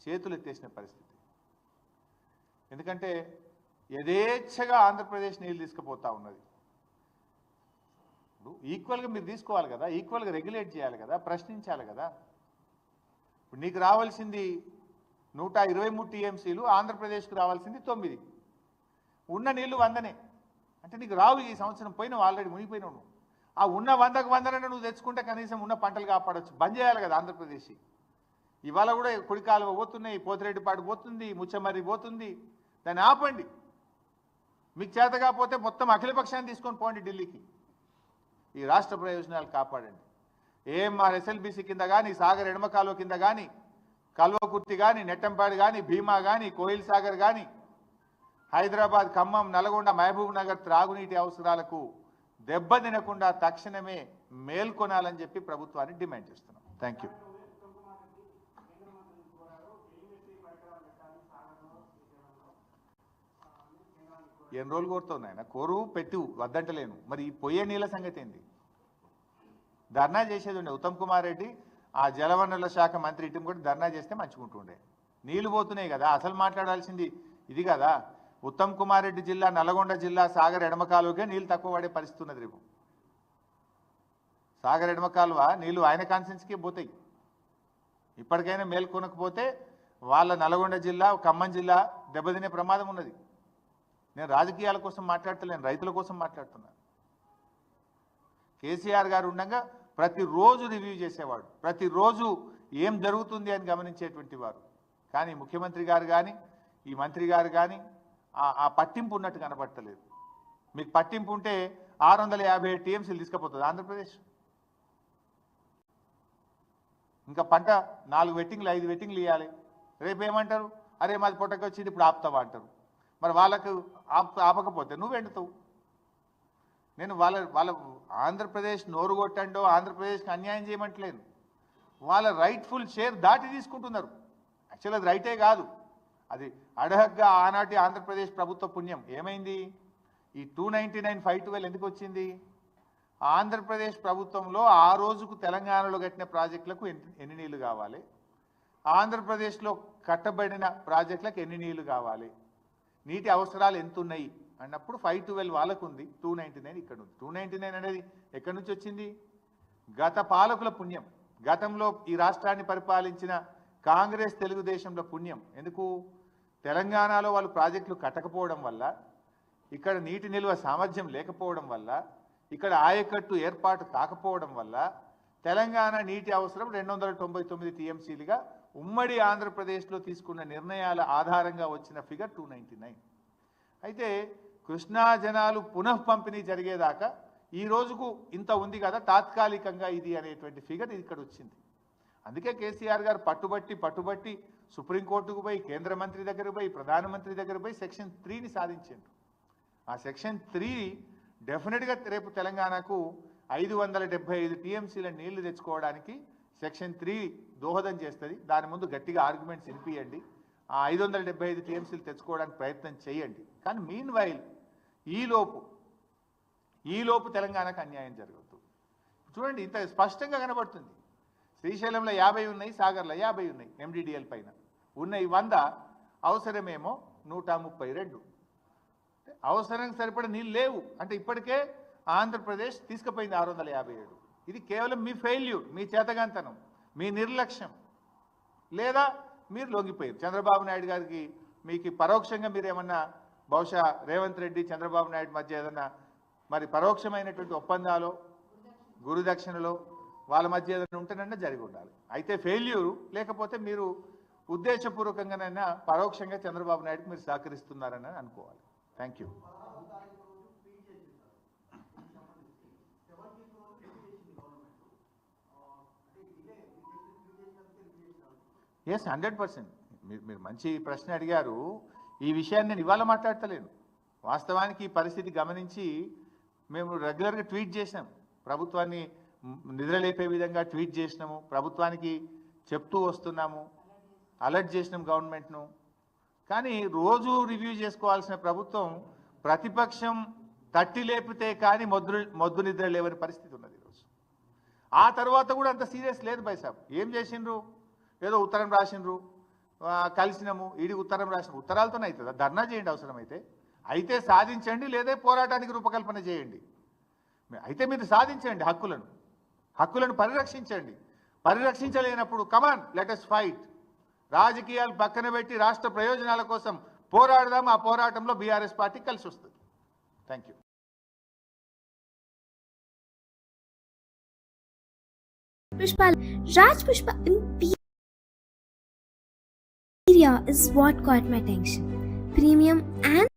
చేతులు ఎత్తేసిన పరిస్థితి. ఎందుకంటే యథేచ్ఛగా ఆంధ్రప్రదేశ్ నీళ్ళు తీసుకుపోతూ ఉన్నది. ఇప్పుడు ఈక్వల్గా మీరు తీసుకోవాలి కదా, ఈక్వల్గా రెగ్యులేట్ చేయాలి కదా, ప్రశ్నించాలి కదా. ఇప్పుడు నీకు రావాల్సింది 123 టీఎంసీలు, ఆంధ్రప్రదేశ్కి రావాల్సింది 9. ఉన్న నీళ్లు 100నే అంటే నీకు రావు. ఈ సంవత్సరం పోయినావు, ఆల్రెడీ మునిగిపోయినావు. ఆ ఉన్న 100కు 100 నువ్వు తెచ్చుకుంటే కనీసం ఉన్న పంటలు కాపాడవచ్చు. బంద్ చేయాలి కదా ఆంధ్రప్రదేశ్. ఇవాళ కూడా కుడికాలువ పోతున్నాయి, పోతిరెడ్డిపాడు పోతుంది, ముచ్చమర్రి పోతుంది. దాన్ని ఆపండి. మీకు చేత కాకపోతే మొత్తం అఖిలపక్షాన్ని తీసుకొని పోండి ఢిల్లీకి. ఈ రాష్ట్ర ప్రయోజనాలు కాపాడండి. ఏఎంఆర్ ఎస్ఎల్బీసీ కింద కానీ, సాగర్ ఎడమ కాలువ కింద కానీ, కల్వకుర్తి కానీ, నెట్టంపాడు కానీ, భీమా కానీ, కోయిల్ సాగర్ కానీ, హైదరాబాద్, ఖమ్మం, నల్గొండ, మహబూబ్ నగర్ త్రాగునీటి అవసరాలకు దెబ్బ తినకుండా తక్షణమే మేల్కొనాలని చెప్పి ప్రభుత్వాన్ని డిమాండ్ చేస్తున్నాం. Thank you. ఎన్ని రోజులు కోరుతుంది ఆయన? కోరు పెట్టు వద్దంటలేను. మరి పోయే నీళ్ళ సంగతి ఏంది? ధర్నా చేసేది ఉండే ఉత్తమ్ కుమార్ రెడ్డి, ఆ జలవనరుల శాఖ మంత్రి ఇటు కూడా ధర్నా చేస్తే మంచుకుంటుండే. నీళ్లు పోతున్నాయి కదా, అసలు మాట్లాడాల్సింది ఇది కదా. ఉత్తమ్ కుమార్ రెడ్డి జిల్లా, నల్గొండ జిల్లా సాగర్ ఎడమ కాలువకే నీళ్ళు తక్కువ పడే పరిస్థితి ఉన్నది. రేపు సాగర్ ఎడమ కాలువ నీళ్లు ఆయన కాన్సెన్స్కే పోతాయి. ఇప్పటికైనా మేల్కొనకపోతే వాళ్ళ నల్గొండ జిల్లా, ఖమ్మం జిల్లా దెబ్బతినే ప్రమాదం ఉన్నది. నేను రాజకీయాల కోసం మాట్లాడతలేను, రైతుల కోసం మాట్లాడుతున్నాను. కేసీఆర్ గారు ఉండగా ప్రతిరోజు రివ్యూ చేసేవాడు, ప్రతిరోజు ఏం జరుగుతుంది అని గమనించేటువంటి వారు. కానీ ముఖ్యమంత్రి గారు కానీ ఈ మంత్రి గారు కానీ ఆ పట్టింపు ఉన్నట్టు కనబడతలేదు. మీకు పట్టింపు ఉంటే 657 టీఎంసీలు తీసుకుపోతుంది ఆంధ్రప్రదేశ్. ఇంకా పంట 4 వెట్టింగ్లు 5 వెట్టింగ్లు ఇవ్వాలి. రేపు ఏమంటారు, అరే మాది పొట్టకి వచ్చింది ఇప్పుడు ఆపుతావా అంటారు. మరి వాళ్ళకు ఆపకపోతే నువ్వు ఎండుతావు. నేను వాళ్ళ ఆంధ్రప్రదేశ్ నోరు కొట్టండో ఆంధ్రప్రదేశ్కి అన్యాయం చేయమంటలేను. వాళ్ళ రైట్ఫుల్ షేర్ దాటి తీసుకుంటున్నారు. యాక్చువల్ అది రైటే కాదు, అది అడహగ్గా ఆనాటి ఆంధ్రప్రదేశ్ ప్రభుత్వ పుణ్యం. ఏమైంది, ఈ 299 512 ఎందుకు వచ్చింది? ఆంధ్రప్రదేశ్ ప్రభుత్వంలో ఆ రోజుకు తెలంగాణలో కట్టిన ప్రాజెక్టులకు ఎన్ని నీళ్లు కావాలి, ఆంధ్రప్రదేశ్లో కట్టబడిన ప్రాజెక్టులకు ఎన్ని నీళ్లు కావాలి, నీటి అవసరాలు ఎంత ఉన్నాయి అన్నప్పుడు 512 వాళ్ళకు ఉంది, 299 ఇక్కడ ఉంది. 299 అనేది ఎక్కడి నుంచి వచ్చింది? గత పాలకుల పుణ్యం. గతంలో ఈ రాష్ట్రాన్ని పరిపాలించిన కాంగ్రెస్ తెలుగుదేశంలో పుణ్యం. ఎందుకు? తెలంగాణలో వాళ్ళు ప్రాజెక్టులు కట్టకపోవడం వల్ల, ఇక్కడ నీటి నిల్వ సామర్థ్యం లేకపోవడం వల్ల, ఇక్కడ ఆయకట్టు ఏర్పాటు కాకపోవడం వల్ల తెలంగాణ నీటి అవసరం 299 టీఎంసీలుగా ఉమ్మడి ఆంధ్రప్రదేశ్లో తీసుకున్న నిర్ణయాల ఆధారంగా వచ్చిన ఫిగర్ 299. అయితే కృష్ణా జనాలు పునః పంపిణీ జరిగేదాకా ఈ రోజుకు ఇంత ఉంది కదా, తాత్కాలికంగా ఇది అనేటువంటి ఫిగర్ ఇక్కడ వచ్చింది. అందుకే కేసీఆర్ గారు పట్టుబట్టి సుప్రీంకోర్టుకు పోయి, కేంద్ర మంత్రి దగ్గరకు పోయి, ప్రధానమంత్రి దగ్గర పోయి సెక్షన్ 3ని సాధించారు. ఆ సెక్షన్ 3 డెఫినెట్గా రేపు తెలంగాణకు 575 టీఎంసీల నీళ్లు తెచ్చుకోవడానికి సెక్షన్ 3 దోహదం చేస్తుంది. దాని ముందు గట్టిగా ఆర్గ్యుమెంట్స్ వినిపియండి, ఆ 575 టీఎంసీలు తెచ్చుకోవడానికి ప్రయత్నం చేయండి. కానీ మీన్ వైల్ ఈలోపు తెలంగాణకు అన్యాయం జరగదు. చూడండి, ఇంత స్పష్టంగా కనబడుతుంది. శ్రీశైలంలో 50 ఉన్నాయి, సాగర్లో 50 ఉన్నాయి, ఎండిడిఎల్ పైన ఉన్నాయి 100, అవసరమేమో 132. అవసరానికి సరిపడ నీళ్ళు లేవు అంటే ఇప్పటికే ఆంధ్రప్రదేశ్ తీసుకుపోయింది 657. ఇది కేవలం మీ ఫెయిల్యూర్, మీ చేతగాంతనం, మీ నిర్లక్ష్యం, లేదా మీరు లొంగిపోయారు. చంద్రబాబు నాయుడు గారికి మీకు పరోక్షంగా మీరు ఏమన్నా బహుశా రేవంత్ రెడ్డి చంద్రబాబు నాయుడు మధ్య ఏదన్నా మరి పరోక్షమైనటువంటి ఒప్పందాలు, గురుదక్షిణలో వాళ్ళ మధ్య ఏదైనా ఉంటేనన్నా జరిగి ఉండాలి. అయితే ఫెయిల్యూరు, లేకపోతే మీరు ఉద్దేశపూర్వకంగానైనా పరోక్షంగా చంద్రబాబు నాయుడుకి మీరు సహకరిస్తున్నారని అనుకోవాలి. Thank you. ఎస్, 100%. మీరు మంచి ప్రశ్న అడిగారు. ఈ విషయాన్ని నేను ఇవాళ మాట్లాడతలేను. వాస్తవానికి ఈ పరిస్థితి గమనించి మేము రెగ్యులర్గా ట్వీట్ చేసినాం, ప్రభుత్వాన్ని నిద్రలేపే విధంగా ట్వీట్ చేసినాము, ప్రభుత్వానికి చెప్తూ వస్తున్నాము, అలర్ట్ చేసినాం గవర్నమెంట్ను. కానీ రోజు రివ్యూ చేసుకోవాల్సిన ప్రభుత్వం ప్రతిపక్షం తట్టి లేపితే కానీ మొద్దు నిద్ర లేవని పరిస్థితి ఉన్నది ఈరోజు. ఆ తర్వాత కూడా అంత సీరియస్ లేదు బైసాబ్. ఏం చేసిండ్రు? ఏదో ఉత్తరం రాసిండ్రు, కలిసినాము, ఈడి ఉత్తరం రాసిన ఉత్తరాలతోనే అవుతుందా? ధర్నా చేయండి అవసరమైతే, అయితే సాధించండి, లేదా పోరాటానికి రూపకల్పన చేయండి. అయితే మీరు సాధించండి, హక్కులను పరిరక్షించండి. పరిరక్షించలేనప్పుడు కమాన్ లెట్ us ఫైట్. రాజకీయాలు పక్కన పెట్టి రాష్ట్ర ప్రయోజనాల కోసం పోరాడదాం. ఆ పోరాటంలో బీఆర్ఎస్ పార్టీ కలిసి వస్తుంది. Thank you. Raj Pushpa Imperial is what caught my attention. Premium and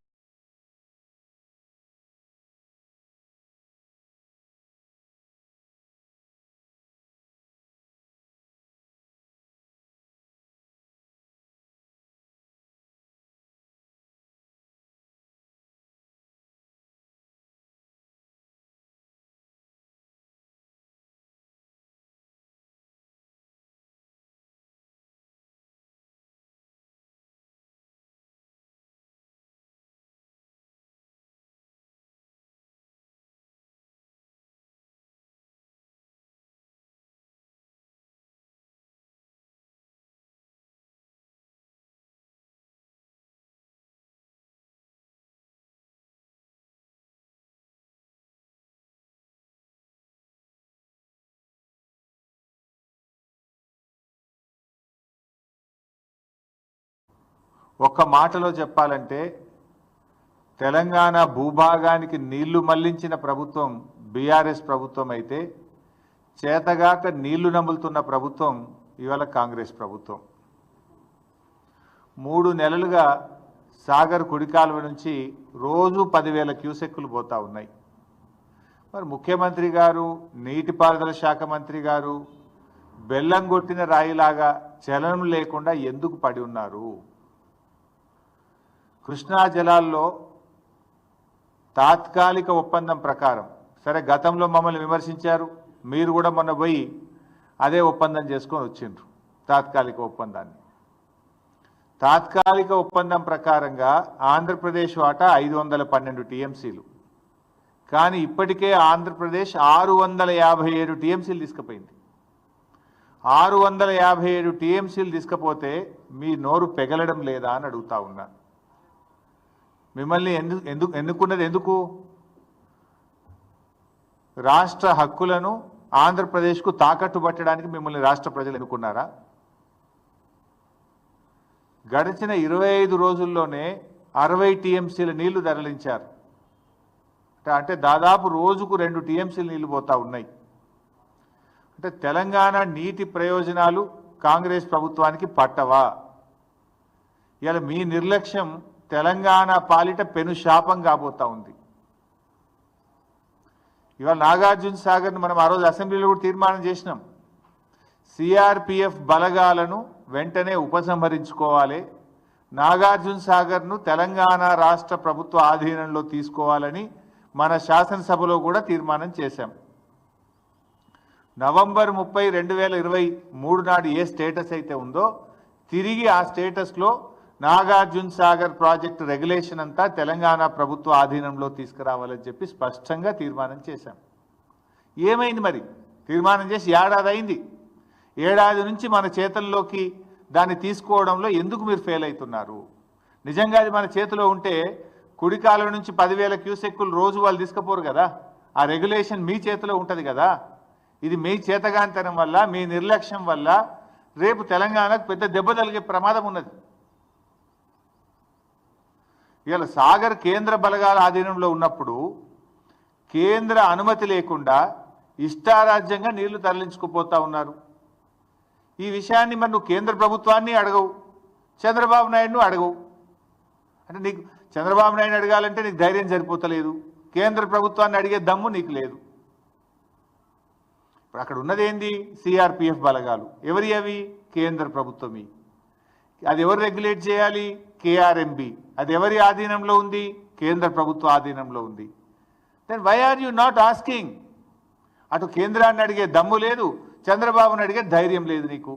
ఒక్క మాటలో చెప్పాలంటే తెలంగాణ భూభాగానికి నీళ్లు మళ్లించిన ప్రభుత్వం బీఆర్ఎస్ ప్రభుత్వం అయితే, చేతగాక నీళ్లు నములుతున్న ప్రభుత్వం ఇవాళ కాంగ్రెస్ ప్రభుత్వం. 3 నెలలుగా సాగర్ కుడికాలువ నుంచి రోజు 10,000 క్యూసెక్కులు పోతా ఉన్నాయి. మరి ముఖ్యమంత్రి గారు, నీటిపారుదల శాఖ మంత్రి గారు బెల్లం కొట్టిన రాయిలాగా చలనం లేకుండా ఎందుకు పడి ఉన్నారు? కృష్ణా జలాల్లో తాత్కాలిక ఒప్పందం ప్రకారం, సరే గతంలో మమ్మల్ని విమర్శించారు, మీరు కూడా మొన్న పోయి అదే ఒప్పందం చేసుకొని వచ్చిండ్రు. తాత్కాలిక ఒప్పందం ప్రకారంగా ఆంధ్రప్రదేశ్ వాటా 512 టీఎంసీలు, కానీ ఇప్పటికే ఆంధ్రప్రదేశ్ 657 టీఎంసీలు తీసుకుపోయింది. 657 టీఎంసీలు తీసుకపోతే మీ నోరు పెగలడం లేదా అని అడుగుతా ఉన్నా. మిమ్మల్ని ఎన్నుకున్నది ఎందుకు? రాష్ట్ర హక్కులను ఆంధ్రప్రదేశ్కు తాకట్టు పట్టడానికి మిమ్మల్ని రాష్ట్ర ప్రజలు ఎన్నుకున్నారా? గడిచిన 25 రోజుల్లోనే 60 టీఎంసీల నీళ్లు తరలించారు. అంటే దాదాపు రోజుకు 2 టీఎంసీల నీళ్లు పోతా ఉన్నాయి. అంటే తెలంగాణ నీటి ప్రయోజనాలు కాంగ్రెస్ ప్రభుత్వానికి పట్టవా? ఇలా మీ నిర్లక్ష్యం తెలంగాణ పాలిట పెను శాపం కాబోతా ఉంది. ఇవాళ నాగార్జున సాగర్ను మనం ఆ రోజు అసెంబ్లీలో కూడా తీర్మానం చేసినాం. సిఆర్పిఎఫ్ బలగాలను వెంటనే ఉపసంహరించుకోవాలి, నాగార్జున సాగర్ను తెలంగాణ రాష్ట్ర ప్రభుత్వ ఆధీనంలో తీసుకోవాలని మన శాసనసభలో కూడా తీర్మానం చేశాం. నవంబర్ 30, 2023 నాడు ఏ స్టేటస్ అయితే ఉందో తిరిగి ఆ స్టేటస్లో నాగార్జున సాగర్ ప్రాజెక్టు రెగ్యులేషన్ అంతా తెలంగాణ ప్రభుత్వ ఆధీనంలో తీసుకురావాలని చెప్పి స్పష్టంగా తీర్మానం చేశాం. ఏమైంది మరి? తీర్మానం చేసి ఏడాది అయింది. ఏడాది నుంచి మన చేతుల్లోకి దాన్ని తీసుకోవడంలో ఎందుకు మీరు ఫెయిల్ అవుతున్నారు? నిజంగా అది మన చేతిలో ఉంటే కుడికాలం నుంచి 10,000 క్యూసెక్కులు రోజు వాళ్ళు తీసుకుపోరు కదా. ఆ రెగ్యులేషన్ మీ చేతిలో ఉంటుంది కదా. ఇది మీ చేతగాంతనం వల్ల, మీ నిర్లక్ష్యం వల్ల రేపు తెలంగాణకు పెద్ద దెబ్బ తగిలే ప్రమాదం ఉన్నది. ఇవాళ సాగర్ కేంద్ర బలగాల ఆధీనంలో ఉన్నప్పుడు కేంద్ర అనుమతి లేకుండా ఇష్టారాజ్యంగా నీళ్లు తరలించుకుపోతా ఉన్నారు. ఈ విషయాన్ని మరి నువ్వు కేంద్ర ప్రభుత్వాన్ని అడగవు, చంద్రబాబు నాయుడును అడగవు. అంటే నీకు చంద్రబాబు నాయుడు అడగాలంటే నీకు ధైర్యం సరిపోతలేదు, కేంద్ర ప్రభుత్వాన్ని అడిగే దమ్ము నీకు లేదు. ఇప్పుడు అక్కడ ఉన్నది ఏంది? సిఆర్పిఎఫ్ బలగాలు. ఎవరి అవి? కేంద్ర ప్రభుత్వమి. అది ఎవరు రెగ్యులేట్ చేయాలి? కేఆర్ఎంబి. అది ఎవరి ఆధీనంలో ఉంది? కేంద్ర ప్రభుత్వ ఆధీనంలో ఉంది. Then why are you not asking? అటు కేంద్రాన్ని అడిగే దమ్ము లేదు, చంద్రబాబుని అడిగే ధైర్యం లేదు నీకు.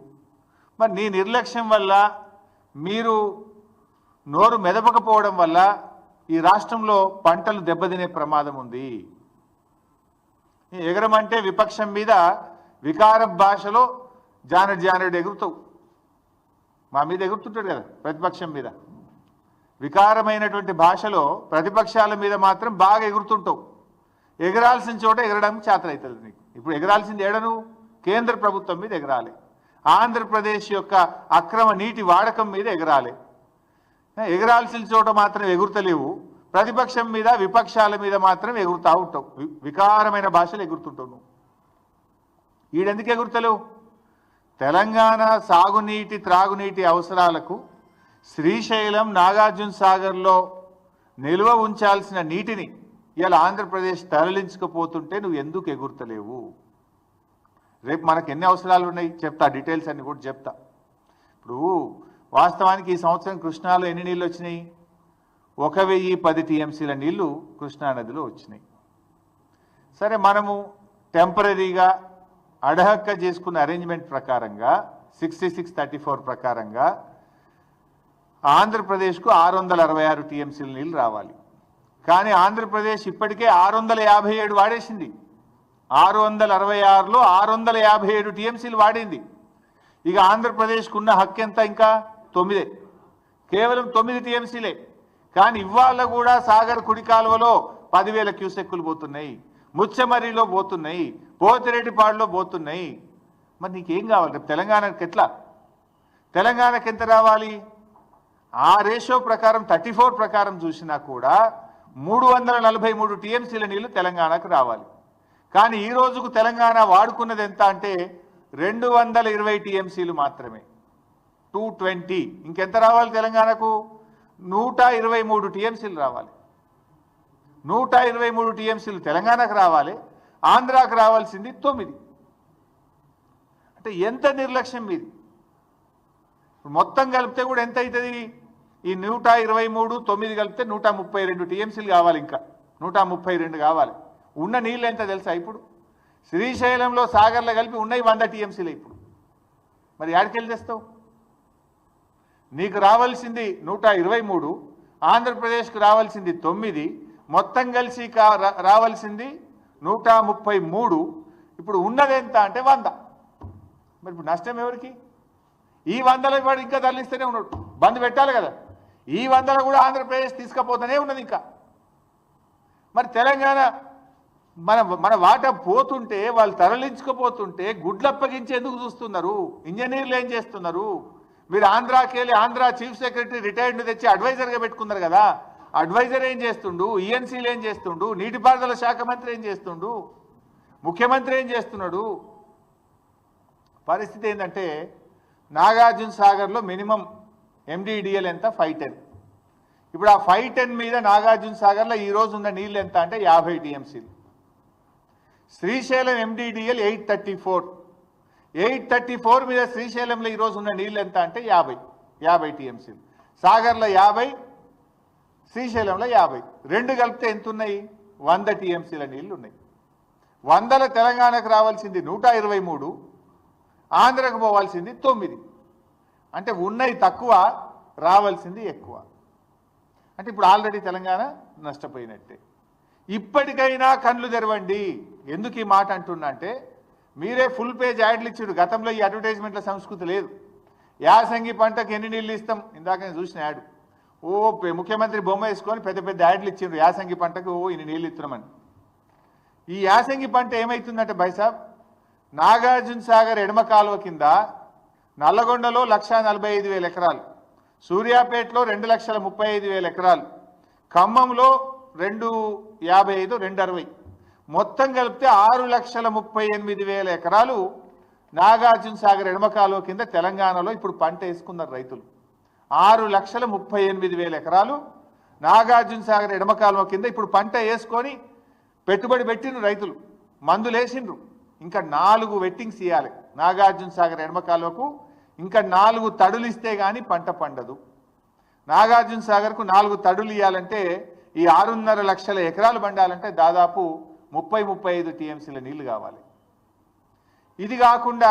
మరి నీ నిర్లక్ష్యం వల్ల, మీరు నోరు మెదపకపోవడం వల్ల ఈ రాష్ట్రంలో పంటలు దెబ్బతినే ప్రమాదం ఉంది. ఎగరమంటే విపక్షం మీద వికార భాషలో జానడు ఎగురుతావు. మా మీద ఎగురుతుంటాడు కదా ప్రతిపక్షం మీద. వికారమైనటువంటి భాషలో ప్రతిపక్షాల మీద మాత్రం బాగా ఎగురుతుంటావు. ఎగరాల్సిన చోట ఎగరడానికి చేతనవుతుంది నీకు. ఇప్పుడు ఎగరాల్సింది ఏడను? కేంద్ర ప్రభుత్వం మీద ఎగరాలి, ఆంధ్రప్రదేశ్ యొక్క అక్రమ నీటి వాడకం మీద ఎగరాలి. ఎగరాల్సిన చోట మాత్రం ఎగురుతలేవు, ప్రతిపక్షం మీద విపక్షాల మీద మాత్రం ఎగురుతా ఉంటావు. వికారమైన భాషలు ఎగురుతుంటావు నువ్వు. ఈడెందుకు ఎగురుతలేవు? తెలంగాణ సాగునీటి త్రాగునీటి అవసరాలకు శ్రీశైలం నాగార్జున సాగర్లో నిల్వ ఉంచాల్సిన నీటిని ఇలా ఆంధ్రప్రదేశ్ తరలించకపోతుంటే నువ్వు ఎందుకు ఎగురుతలేవు? రేపు మనకు ఎన్ని అవసరాలు ఉన్నాయి చెప్తా, డీటెయిల్స్ అన్ని కూడా చెప్తా. ఇప్పుడు వాస్తవానికి ఈ సంవత్సరం కృష్ణాలో ఎన్ని నీళ్ళు వచ్చినాయి? 1010 టీఎంసీల నీళ్లు కృష్ణానదిలో వచ్చినాయి. సరే, మనము టెంపరీగా అడహక్క చేసుకున్న అరేంజ్మెంట్ ప్రకారంగా 6634 ప్రకారంగా ఆంధ్రప్రదేశ్కు 666 టీఎంసీల నీళ్ళు రావాలి. కానీ ఆంధ్రప్రదేశ్ ఇప్పటికే 657 వాడేసింది. 666లో 657 టీఎంసీలు వాడింది. ఇక ఆంధ్రప్రదేశ్కు ఉన్న హక్కు ఎంత? ఇంకా 9, కేవలం 9 టీఎంసీలే. కానీ ఇవాళ కూడా సాగర్ కుడి కాలువలో 10,000 క్యూసెక్కులు పోతున్నాయి, ముచ్చమర్రిలో పోతున్నాయి, పోతిరెడ్డిపాడులో పోతున్నాయి. మరి నీకేం కావాలి? రేపు తెలంగాణకి ఎట్లా? తెలంగాణకి ఎంత రావాలి? ఆ రేషియో ప్రకారం 34 ప్రకారం చూసినా కూడా 343 టీఎంసీల నీళ్లు తెలంగాణకు రావాలి. కానీ ఈ రోజుకు తెలంగాణ వాడుకున్నది ఎంత అంటే 220 టీఎంసీలు మాత్రమే, 220. ఇంకెంత రావాలి తెలంగాణకు? 123 టీఎంసీలు రావాలి. 123 టీఎంసీలు తెలంగాణకు రావాలి, ఆంధ్రాకు రావాల్సింది 9. అంటే ఎంత నిర్లక్ష్యం మీది? మొత్తం కలిపితే కూడా ఎంత అవుతుంది? ఈ 123 9 కలిపితే 132 టీఎంసీలు కావాలి, ఇంకా 132 కావాలి. ఉన్న నీళ్ళు ఎంత తెలుసా? ఇప్పుడు శ్రీశైలంలో సాగర్లో కలిపి ఉన్నాయి 100 టీఎంసీలు. ఇప్పుడు మరి యాడికెళ్ళి తెస్తావు? నీకు రావాల్సింది 123, ఆంధ్రప్రదేశ్కు రావాల్సింది 9, మొత్తం కలిసి రావాల్సింది 133. ఇప్పుడు ఉన్నది ఎంత అంటే 100. మరి ఇప్పుడు నష్టం ఎవరికి? ఈ 100లో వాడు ఇంకా తరలిస్తూనే ఉన్నాడు, బంద్ పెట్టాలి కదా. ఈ 100లో కూడా ఆంధ్రప్రదేశ్ తీసుకుపోతూనే ఉన్నది ఇంకా. మరి తెలంగాణ మన వాటా పోతుంటే, వాళ్ళు తరలించుకుపోతుంటే గుడ్లప్పగించి ఎందుకు చూస్తున్నారు? ఇంజనీర్లు ఏం చేస్తున్నారు? మీరు ఆంధ్రాకి వెళ్ళి ఆంధ్ర చీఫ్ సెక్రటరీ రిటైర్డ్ తెచ్చి అడ్వైజర్గా పెట్టుకున్నారు కదా, అడ్వైజర్ ఏం చేస్తుండు? ఈఎన్సీలు ఏం చేస్తుండు? నీటిపారుదల శాఖ మంత్రి ఏం చేస్తుండు? ముఖ్యమంత్రి ఏం చేస్తున్నాడు? పరిస్థితి ఏంటంటే నాగార్జున సాగర్లో మినిమం ఎండిడిఎల్ ఎంత? 510. ఇప్పుడు ఆ 510 మీద నాగార్జున సాగర్లో ఈరోజు ఉన్న నీళ్ళు ఎంత అంటే 50 టీఎంసీలు. శ్రీశైలం ఎండిడిఎల్ 834 మీద శ్రీశైలంలో ఈరోజు ఉన్న నీళ్ళు ఎంత అంటే 50 టీఎంసీలు. సాగర్లో 50, శ్రీశైలంలో 50. రెండు కలిపితే ఎంత ఉన్నాయి? 100 టీఎంసీల నీళ్లు ఉన్నాయి. 100లో తెలంగాణకు రావాల్సింది 123, ఆంధ్రకు పోవాల్సింది 9. అంటే ఉన్నాయి తక్కువ, రావాల్సింది ఎక్కువ. అంటే ఇప్పుడు ఆల్రెడీ తెలంగాణ నష్టపోయినట్టే. ఇప్పటికైనా కళ్ళు తెరవండి. ఎందుకు ఈ మాట అంటున్నా అంటే, మీరే ఫుల్ పేజ్ యాడ్లు ఇచ్చారు. గతంలో ఈ అడ్వర్టైజ్మెంట్ల సంస్కృతి లేదు. యాసంగి పంటకు ఎన్ని నీళ్ళు ఇస్తాం? ఇందాక నేను చూసిన యాడ్, ముఖ్యమంత్రి బొమ్మ వేసుకొని పెద్ద పెద్ద యాడ్లు ఇచ్చిండ్రు. యాసంగి పంటకు ఇన్ని నీళ్ళు ఇస్తున్నామని. ఈ యాసంగి పంట ఏమవుతుందంటే బైసాబ్, నాగార్జున సాగర్ ఎడమ కాలువ కింద నల్లగొండలో 1,45,000 ఎకరాలు, సూర్యాపేటలో 2,35,000 ఎకరాలు, ఖమ్మంలో 255, 260, మొత్తం కలిపితే 6,38,000 ఎకరాలు నాగార్జున సాగర్ ఎడమ కాలువ కింద తెలంగాణలో ఇప్పుడు పంట వేసుకున్నారు రైతులు. 6,38,000 ఎకరాలు నాగార్జున సాగర్ ఎడమ కాలువ కింద ఇప్పుడు పంట వేసుకొని పెట్టుబడి పెట్టిండ్రు రైతులు, మందులు వేసిండ్రు. ఇంకా 4 వెట్టింగ్స్ ఇవ్వాలి నాగార్జున సాగర్ ఎడమ కాలువకు. ఇంకా 4 తడులు ఇస్తే కానీ పంట పండదు. నాగార్జున సాగర్కు 4 తడులు ఇవ్వాలంటే ఈ 6.5 లక్షల ఎకరాలు పండాలంటే దాదాపు 30-35 టీఎంసీల నీళ్లు కావాలి. ఇది కాకుండా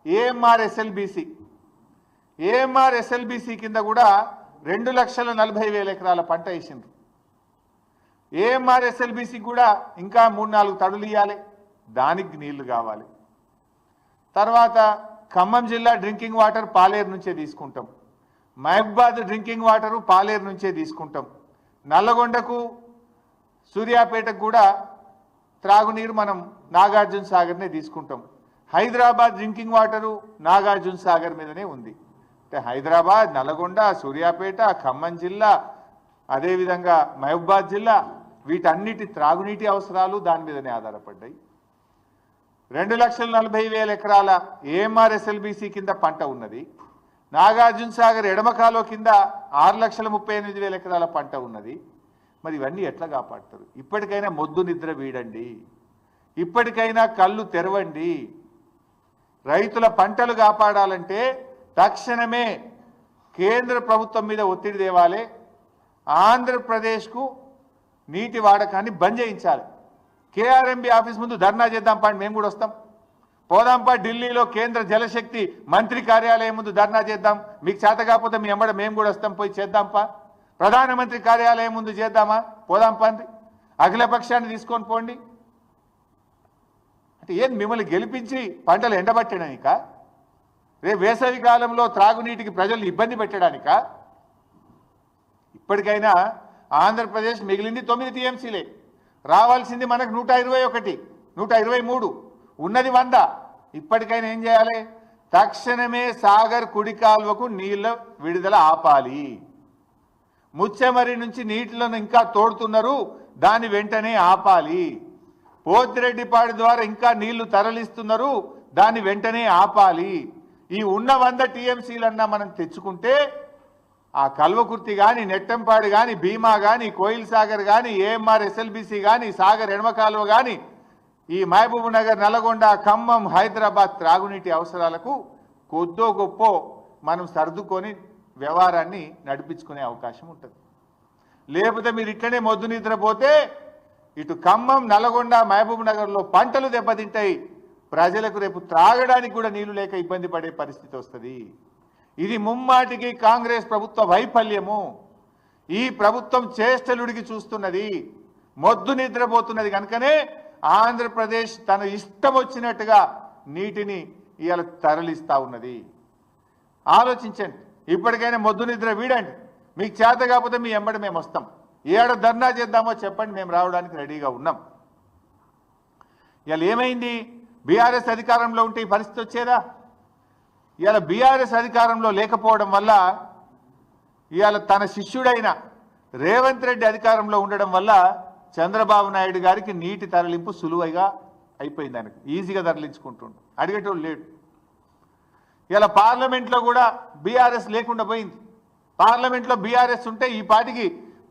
ఏఎంఆర్ ఎస్ఎల్బిసి కింద కూడా 2,40,000 ఎకరాల పంట వేసిండ్రు. ఏఎంఆర్ ఎస్ఎల్బిసి కూడా ఇంకా 3-4 తడులు ఇవ్వాలి, దానికి నీళ్లు కావాలి. తర్వాత ఖమ్మం జిల్లా డ్రింకింగ్ వాటర్ పాలేరు నుంచే తీసుకుంటాం, మహబూబాద్ డ్రింకింగ్ వాటరు పాలేరు నుంచే తీసుకుంటాం, నల్లగొండకు సూర్యాపేటకు కూడా త్రాగునీరు మనం నాగార్జున సాగర్నే తీసుకుంటాం. హైదరాబాద్ డ్రింకింగ్ వాటరు నాగార్జున సాగర్ మీదనే ఉంది. అంటే హైదరాబాద్, నల్లగొండ, సూర్యాపేట, ఖమ్మం జిల్లా, అదేవిధంగా మహబూబాద్ జిల్లా, వీటన్నిటి త్రాగునీటి అవసరాలు దాని మీదనే ఆధారపడ్డాయి. 2,40,000 ఎకరాల ఏఎంఆర్ ఎస్ఎల్బిసి కింద పంట ఉన్నది. నాగార్జున సాగర్ ఎడమ కాలువ కింద 6,38,000 ఎకరాల పంట ఉన్నది. మరి ఇవన్నీ ఎట్లా కాపాడతారు? ఇప్పటికైనా మొద్దు నిద్ర వీడండి, ఇప్పటికైనా కళ్ళు తెరవండి. రైతుల పంటలు కాపాడాలంటే తక్షణమే కేంద్ర ప్రభుత్వం మీద ఒత్తిడి తేవాలి. ఆంధ్రప్రదేశ్కు నీటి వాడకాన్ని బంద్ చేయించాలి. కేఆర్ఎంబి ఆఫీస్ ముందు ధర్నా చేద్దాంపా, మేము కూడా వస్తాం. పోదాంపా ఢిల్లీలో కేంద్ర జలశక్తి మంత్రి కార్యాలయం ముందు ధర్నా చేద్దాం. మీకు చేత కాకపోతే మీ అమ్మడ మేము కూడా వస్తాం, పోయి చేద్దాంపా. ప్రధానమంత్రి కార్యాలయం ముందు చేద్దామా? పోదాంపా అండి, అఖిలపక్షాన్ని తీసుకొని పోండి. అంటే ఏం మిమ్మల్ని గెలిపించి పంటలు ఎండబట్టడానిక? రేపు వేసవి కాలంలో త్రాగునీటికి ప్రజలు ఇబ్బంది పెట్టడానిక? ఇప్పటికైనా ఆంధ్రప్రదేశ్ మిగిలింది 9 టీఎంసీలే, రావాల్సింది మనకు 121, 123, ఉన్నది 100. ఇప్పటికైనా ఏం చేయాలి? తక్షణమే సాగర్ కుడి కాలువకు నీళ్ళ విడుదల ఆపాలి. ముచ్చెమరి నుంచి నీటిలను ఇంకా తోడుతున్నారు, దాన్ని వెంటనే ఆపాలి. పోతిరెడ్డిపాడు ద్వారా ఇంకా నీళ్లు తరలిస్తున్నారు, దాన్ని వెంటనే ఆపాలి. ఈ ఉన్న 100 టీఎంసీలన్నా మనం తెచ్చుకుంటే ఆ కల్వకుర్తి కానీ, నెట్టంపాడు కానీ, భీమా కానీ, కోయిల్ సాగర్ కానీ, ఏఎంఆర్ ఎస్ఎల్బిసి కానీ, సాగర్ ఎడమ కాలువ కానీ, ఈ మహబూబ్ నగర్, నల్గొండ, ఖమ్మం, హైదరాబాద్ త్రాగునీటి అవసరాలకు కొద్దో గొప్ప మనం సర్దుకొని వ్యవహారాన్ని నడిపించుకునే అవకాశం ఉంటుంది. లేకపోతే మీరు ఇట్లనే మొద్దు నిద్రపోతే ఇటు ఖమ్మం, నల్గొండ, మహబూబ్ నగర్లో పంటలు దెబ్బతింటాయి. ప్రజలకు రేపు త్రాగడానికి కూడా నీళ్లు లేక ఇబ్బంది పడే పరిస్థితి వస్తుంది. ఇది ముమ్మాటికి కాంగ్రెస్ ప్రభుత్వ వైఫల్యము. ఈ ప్రభుత్వం చేష్టలుడికి చూస్తున్నది, మొద్దు నిద్రపోతున్నది. కనుకనే ఆంధ్రప్రదేశ్ తన ఇష్టం వచ్చినట్టుగా నీటిని ఇవాళ తరలిస్తా ఉన్నది. ఆలోచించండి, ఇప్పటికైనా మొద్దు నిద్ర వీడండి. మీకు చేత కాకపోతే మీ ఎంబడి మేము వస్తాం. ఏడ ధర్నా చేద్దామో చెప్పండి, మేము రావడానికి రెడీగా ఉన్నాం. ఇవాళ ఏమైంది? బీఆర్ఎస్ అధికారంలో ఉంటే ఈ పరిస్థితి వచ్చేదా? ఇవాళ బీఆర్ఎస్ అధికారంలో లేకపోవడం వల్ల, ఇవాళ తన శిష్యుడైన రేవంత్ రెడ్డి అధికారంలో ఉండడం వల్ల చంద్రబాబు నాయుడు గారికి నీటి తరలింపు సులువుగా అయిపోయింది. ఆయనకు ఈజీగా తరలించుకుంటుండు, అడిగేటోళ్ళు లేడు. ఇలా పార్లమెంట్లో కూడా బీఆర్ఎస్ లేకుండా పోయింది. పార్లమెంట్లో బీఆర్ఎస్ ఉంటే ఈ పాటికి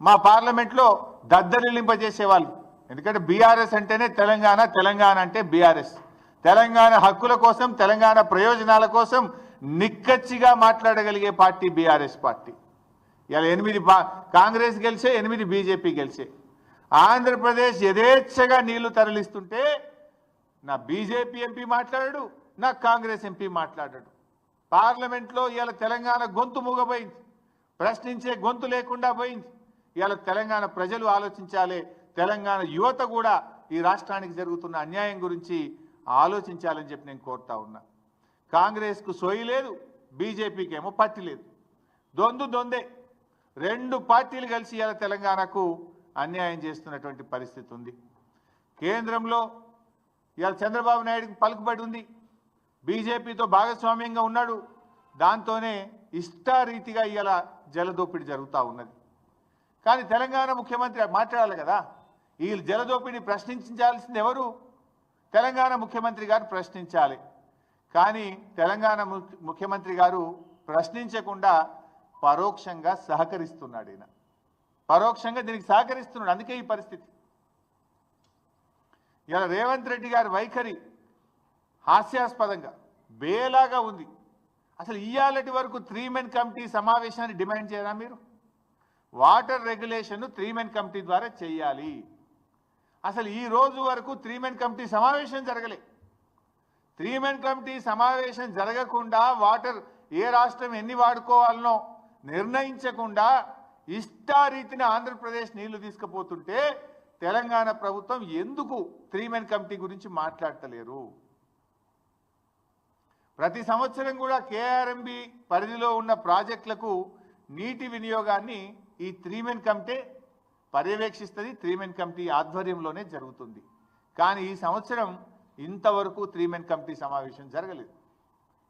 మా పార్లమెంట్లో దద్దరిల్లింపజేసేవాళ్ళు. ఎందుకంటే బీఆర్ఎస్ అంటేనే తెలంగాణ, తెలంగాణ అంటే బీఆర్ఎస్. తెలంగాణ హక్కుల కోసం, తెలంగాణ ప్రయోజనాల కోసం నిక్కచ్చిగా మాట్లాడగలిగే పార్టీ బీఆర్ఎస్ పార్టీ. ఇలా 8 కాంగ్రెస్ గెలిచే, 8 బీజేపీ గెలిచే. ఆంధ్రప్రదేశ్ యథేచ్ఛగా నీళ్లు తరలిస్తుంటే నా బీజేపీ ఎంపీ మాట్లాడాడు, నా కాంగ్రెస్ ఎంపీ మాట్లాడాడు. పార్లమెంట్లో ఇవాళ తెలంగాణ గొంతు మూగపోయింది, ప్రశ్నించే గొంతు లేకుండా పోయింది. ఇవాళ తెలంగాణ ప్రజలు ఆలోచించాలి, తెలంగాణ యువత కూడా ఈ రాష్ట్రానికి జరుగుతున్న అన్యాయం గురించి ఆలోచించాలని చెప్పి నేను కోరుతా ఉన్నా. కాంగ్రెస్కు సోయి లేదు, బీజేపీకి ఏమో పట్టి లేదు. దొందే 2 పార్టీలు కలిసి ఇవాళ తెలంగాణకు అన్యాయం చేస్తున్నటువంటి పరిస్థితి ఉంది. కేంద్రంలో ఇవాళ చంద్రబాబు నాయుడుకి పలుకుబడి ఉంది, బీజేపీతో భాగస్వామ్యంగా ఉన్నాడు. దాంతోనే ఇష్టారీతిగా ఇవాళ జలదోపిడి జరుగుతూ ఉన్నది. కానీ తెలంగాణ ముఖ్యమంత్రి మాట్లాడాలి కదా, ఈ జలదోపిడిని ప్రశ్నించాల్సింది ఎవరు? తెలంగాణ ముఖ్యమంత్రి గారు ప్రశ్నించాలి. కానీ తెలంగాణ ముఖ్యమంత్రి గారు ప్రశ్నించకుండా పరోక్షంగా సహకరిస్తున్నాడు. ఈయన పరోక్షంగా దీనికి సహకరిస్తున్నాడు. అందుకే ఈ పరిస్థితి. ఇలా రేవంత్ రెడ్డి గారి వైఖరి హాస్యాస్పదంగా బేలాగా ఉంది. అసలు ఇయ్యాలటి వరకు 3 men కమిటీ సమావేశాన్ని డిమాండ్ చేయరా మీరు? వాటర్ రెగ్యులేషన్ 3 men కమిటీ ద్వారా చేయాలి. అసలు ఈ రోజు వరకు 3 men కమిటీ సమావేశం జరగలే. 3 men కమిటీ సమావేశం జరగకుండా వాటర్ ఏ రాష్ట్రం ఎన్ని వాడుకోవాలనో నిర్ణయించకుండా ఇష్టారీతిని ఆంధ్రప్రదేశ్ నీళ్లు తీసుకుపోతుంటే తెలంగాణ ప్రభుత్వం ఎందుకు 3 men కమిటీ గురించి మాట్లాడతలేరు? ప్రతి సంవత్సరం కూడా కేఆర్ఎంబి పరిధిలో ఉన్న ప్రాజెక్టులకు నీటి వినియోగాన్ని ఈ 3 men కమిటీ పర్యవేక్షిస్తుంది. 3 men కమిటీ ఆధ్వర్యంలోనే జరుగుతుంది. కానీ ఈ సంవత్సరం ఇంతవరకు 3 men కమిటీ సమావేశం జరగలేదు.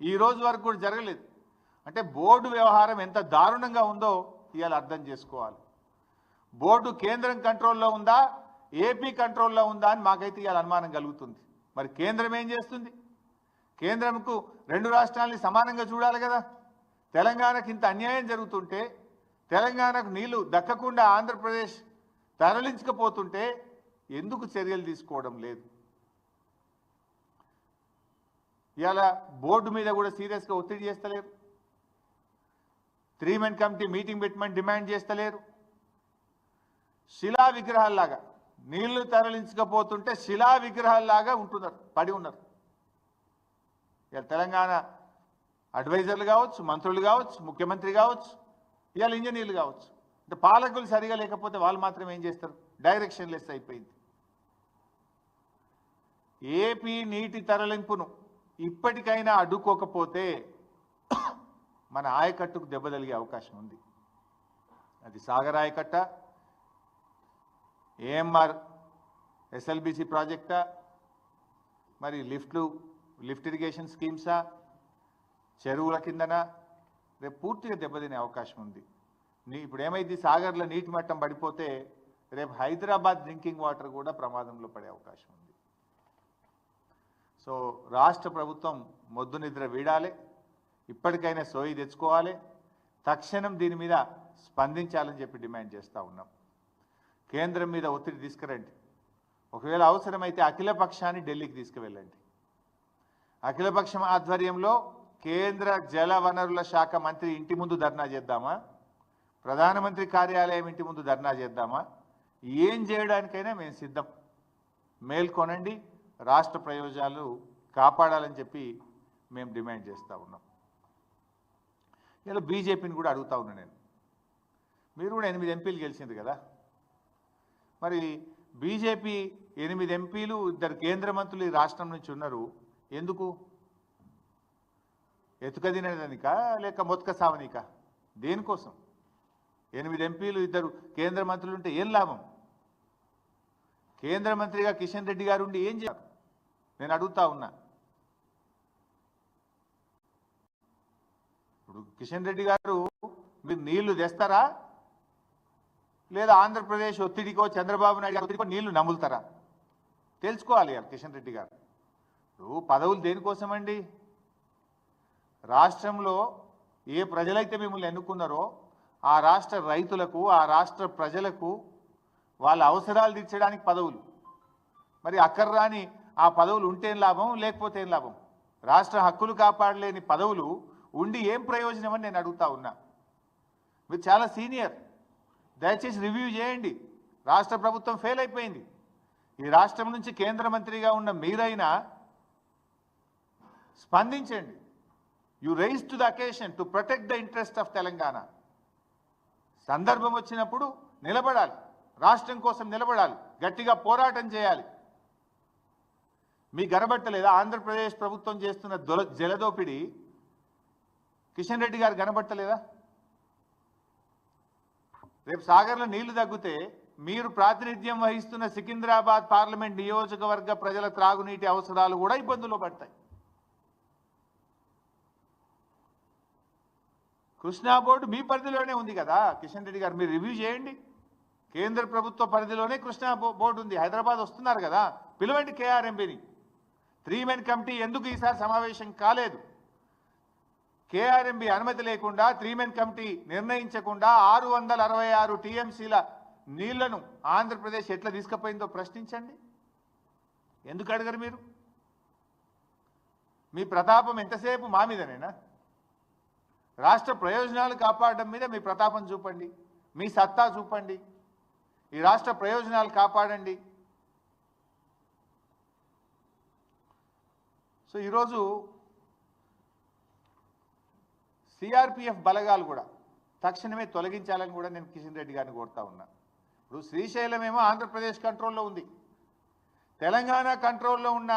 ఈ రోజు వరకు కూడా జరగలేదు. అంటే బోర్డు వ్యవహారం ఎంత దారుణంగా ఉందో ఇవాళ అర్థం చేసుకోవాలి. బోర్డు కేంద్రం కంట్రోల్లో ఉందా, ఏపీ కంట్రోల్లో ఉందా అని మాకైతే ఇవాళ అనుమానం కలుగుతుంది. మరి కేంద్రం ఏం చేస్తుంది? కేంద్రంకు 2 రాష్ట్రాలని సమానంగా చూడాలి కదా. తెలంగాణకు ఇంత అన్యాయం జరుగుతుంటే, తెలంగాణకు నీళ్లు దక్కకుండా ఆంధ్రప్రదేశ్ తరలించకపోతుంటే ఎందుకు చర్యలు తీసుకోవడం లేదు? ఇవాళ బోర్డు మీద కూడా సీరియస్గా ఒత్తిడి చేస్తలేరు. 3 men కమిటీ మీటింగ్ పెట్టమని డిమాండ్ చేస్తలేరు. శిలా విగ్రహాల్లాగా నీళ్లు తరలించకపోతుంటే శిలా విగ్రహాల్లాగా ఉంటున్నారు, పడి ఉన్నారు. ఇవాళ తెలంగాణ అడ్వైజర్లు కావచ్చు, మంత్రులు కావచ్చు, ముఖ్యమంత్రి కావచ్చు, ఇవాళ ఇంజనీర్లు కావచ్చు. అంటే పాలకులు సరిగా లేకపోతే వాళ్ళు మాత్రం ఏం చేస్తారు? డైరెక్షన్ లెస్ అయిపోయింది. ఏపీ నీటి తరలింపును ఇప్పటికైనా అడ్డుకోకపోతే మన ఆయకట్టుకు దెబ్బ తగిలే అవకాశం ఉంది. అది సాగర్ ఆయకట్ట, ఏఎంఆర్ ఎస్ఎల్బిసి ప్రాజెక్టా, మరి లిఫ్ట్ ఇరిగేషన్ స్కీమ్సా, చెరువుల కిందన రేపు పూర్తిగా దెబ్బతినే అవకాశం ఉంది. ఇప్పుడు ఏమైంది, సాగర్లో నీటి మట్టం పడిపోతే రేపు హైదరాబాద్ డ్రింకింగ్ వాటర్ కూడా ప్రమాదంలో పడే అవకాశం ఉంది. సో రాష్ట్ర ప్రభుత్వం మొద్దు నిద్ర వీడాలి, ఇప్పటికైనా సోయి తెచ్చుకోవాలి, తక్షణం దీని మీద స్పందించాలని చెప్పి డిమాండ్ చేస్తూ ఉన్నాం. కేంద్రం మీద ఒత్తిడి తీసుకురండి, ఒకవేళ అవసరమైతే అఖిలపక్షాన్ని ఢిల్లీకి తీసుకువెళ్ళండి. అఖిలపక్షం ఆధ్వర్యంలో కేంద్ర జల వనరుల శాఖ మంత్రి ఇంటి ముందు ధర్నా చేద్దామా, ప్రధానమంత్రి కార్యాలయం ఇంటి ముందు ధర్నా చేద్దామా, ఏం చేయడానికైనా మేము సిద్ధం. మేల్కొనండి, రాష్ట్ర ప్రయోజనాలు కాపాడాలని చెప్పి మేము డిమాండ్ చేస్తూ ఉన్నాం. ఇలా బీజేపీని కూడా అడుగుతా ఉన్నా నేను, మీరు కూడా 8 ఎంపీలు గెలిచింది కదా, మరి బీజేపీ 8 ఎంపీలు 2 కేంద్ర మంత్రులు ఈ రాష్ట్రం నుంచి ఉన్నారు, ఎందుకు? ఎతుకదినదానికా లేక మొత్క సావనికా? దేనికోసం? 8 ఎంపీలు 2 కేంద్ర మంత్రులు ఉంటే ఏం లాభం? కేంద్ర మంత్రిగా కిషన్ రెడ్డి గారు ఉండి ఏం చేయాలి నేను అడుగుతా ఉన్నా. ఇప్పుడు కిషన్ రెడ్డి గారు మీరు నీళ్లు తెస్తారా, లేదా ఆంధ్రప్రదేశ్ ఒత్తిడికో చంద్రబాబు నాయుడు ఒత్తిడికో నీళ్లు నములుతారా? తెలుసుకోవాలి కిషన్ రెడ్డి గారు. పదవులు దేనికోసం అండి? రాష్ట్రంలో ఏ ప్రజలైతే మిమ్మల్ని ఎన్నుకున్నారో ఆ రాష్ట్ర రైతులకు, ఆ రాష్ట్ర ప్రజలకు వాళ్ళ అవసరాలు తీర్చడానికి పదవులు. మరి అక్కర్రాని ఆ పదవులు ఉంటేం లాభం, లేకపోతే ఏం లాభం? రాష్ట్ర హక్కులు కాపాడలేని పదవులు ఉండి ఏం ప్రయోజనం అని నేను అడుగుతా ఉన్నా. మీరు చాలా సీనియర్, దయచేసి రివ్యూ చేయండి. రాష్ట్ర ప్రభుత్వం ఫెయిల్ అయిపోయింది. ఈ రాష్ట్రం నుంచి కేంద్ర మంత్రిగా ఉన్న మీరైనా స్పందించండి. You rise to the occasion to protect the interest of Telangana. సందర్భం వచ్చినప్పుడు నిలబడాలి, రాష్ట్రం కోసం నిలబడాలి, గట్టిగా పోరాటం చేయాలి. మీ గనబట్టలేదా ఆంధ్రప్రదేశ్ ప్రభుత్వం చేస్తున్న జలదోపిడి? కిషన్ రెడ్డి గారు కనబట్టలేదా? రేపు సాగర్లో నీళ్లు తగ్గితే మీరు ప్రాతినిధ్యం వహిస్తున్న సికింద్రాబాద్ పార్లమెంట్ నియోజకవర్గ ప్రజల త్రాగునీటి అవసరాలు కూడా ఇబ్బందుల్లో పడతాయి. కృష్ణా బోర్డు మీ పరిధిలోనే ఉంది కదా కిషన్ రెడ్డి గారు, మీరు రివ్యూ చేయండి. కేంద్ర ప్రభుత్వ పరిధిలోనే కృష్ణా బోర్డు ఉంది. హైదరాబాద్ వస్తున్నారు కదా, పిలవండి కేఆర్ఎంబీని. 3 మెన్ కమిటీ ఎందుకు ఈసారి సమావేశం కాలేదు? కేఆర్ఎంబీ అనుమతి లేకుండా 3 మెన్ కమిటీ నిర్ణయించకుండా 666 టీఎంసీల నీళ్లను ఆంధ్రప్రదేశ్ ఎట్లా తీసుకుపోయిందో ప్రశ్నించండి. ఎందుకు అడగరు మీరు? మీ ప్రతాపం ఎంతసేపు మా మీదనేనా? రాష్ట్ర ప్రయోజనాలు కాపాడడం మీద మీ ప్రతాపం చూపండి, మీ సత్తా చూపండి. ఈ రాష్ట్ర ప్రయోజనాలు కాపాడండి. సో ఈరోజు సిఆర్పిఎఫ్ బలగాలు కూడా తక్షణమే తొలగించాలని కూడా నేను కిషన్ రెడ్డి గారిని కోరుతా ఉన్నా. ఇప్పుడు శ్రీశైలం ఏమో ఆంధ్రప్రదేశ్ కంట్రోల్లో ఉంది, తెలంగాణ కంట్రోల్లో ఉన్న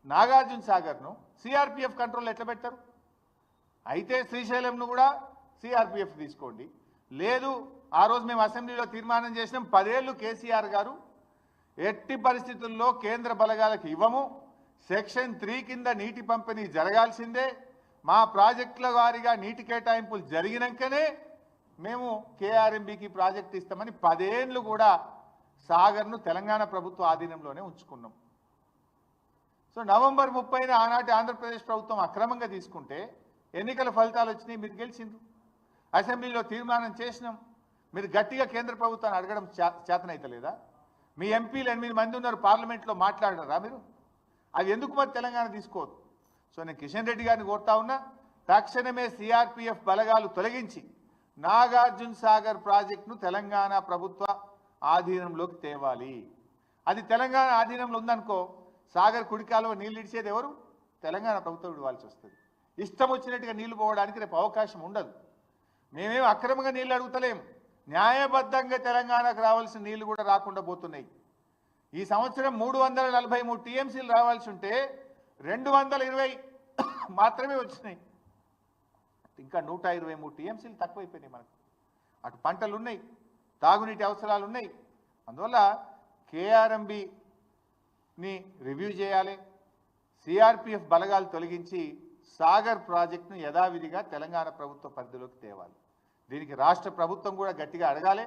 నాగార్జున సాగర్ను సిఆర్పిఎఫ్ కంట్రోల్లో ఎట్లా పెట్టారు? అయితే శ్రీశైలంను కూడా సిఆర్పిఎఫ్ తీసుకోండి. లేదు, ఆ రోజు మేము అసెంబ్లీలో తీర్మానం చేసినాం, 10 ఏళ్ళు కేసీఆర్ గారు ఎట్టి పరిస్థితుల్లో కేంద్ర బలగాలకు ఇవ్వము, సెక్షన్ 3 కింద నీటి పంపిణీ జరగాల్సిందే, మా ప్రాజెక్టుల వారీగా నీటి కేటాయింపులు జరిగినాకనే మేము కేఆర్ఎంబీకి ప్రాజెక్ట్ ఇస్తామని 10 ఏళ్ళు కూడా సాగర్ను తెలంగాణ ప్రభుత్వ ఆధీనంలోనే ఉంచుకున్నాం. సో నవంబర్ 30న ఆనాటి ఆంధ్రప్రదేశ్ ప్రభుత్వం అక్రమంగా తీసుకుంటే ఎన్నికల ఫలితాలు వచ్చినాయి, మీరు గెలిచిండ్రు. అసెంబ్లీలో తీర్మానం చేసినాం, మీరు గట్టిగా కేంద్ర ప్రభుత్వాన్ని అడగడం చేతనైతలేదా? మీ ఎంపీలు 8 మంది ఉన్నారు పార్లమెంట్లో, మాట్లాడరా మీరు? అది ఎందుకు మరి తెలంగాణ తీసుకోవద్దు? సో నేను కిషన్ రెడ్డి గారిని కోరుతా ఉన్నా, తక్షణమే సిఆర్పిఎఫ్ బలగాలు తొలగించి నాగార్జున సాగర్ ప్రాజెక్టును తెలంగాణ ప్రభుత్వ ఆధీనంలోకి తేవాలి. అది తెలంగాణ ఆధీనంలో ఉందనుకో, సాగర్ కుడికాలువ నీళ్ళు ఇడిచేది ఎవరు? తెలంగాణ ప్రభుత్వం ఇవ్వాల్సి వస్తుంది. ఇష్టం వచ్చినట్టుగా నీళ్లు పోవడానికి రేపు అవకాశం ఉండదు. మేమేం అక్రమంగా నీళ్ళు అడుగుతలేము, న్యాయబద్ధంగా తెలంగాణకు రావాల్సిన నీళ్లు కూడా రాకుండా పోతున్నాయి. ఈ సంవత్సరం 343 టీఎంసీలు రావాల్సి ఉంటే 220 మాత్రమే వచ్చినాయి. ఇంకా 123 టీఎంసీలు తక్కువైపోయినాయి మనకు. అటు పంటలు ఉన్నాయి, తాగునీటి అవసరాలు ఉన్నాయి. అందువల్ల కేఆర్ఎంబీని రివ్యూ చేయాలి, సిఆర్పిఎఫ్ బలగాలు తొలగించి సాగర్ ప్రాజెక్టును యథావిధిగా తెలంగాణ ప్రభుత్వ పరిధిలోకి తేవాలి. దీనికి రాష్ట్ర ప్రభుత్వం కూడా గట్టిగా అడగాలి.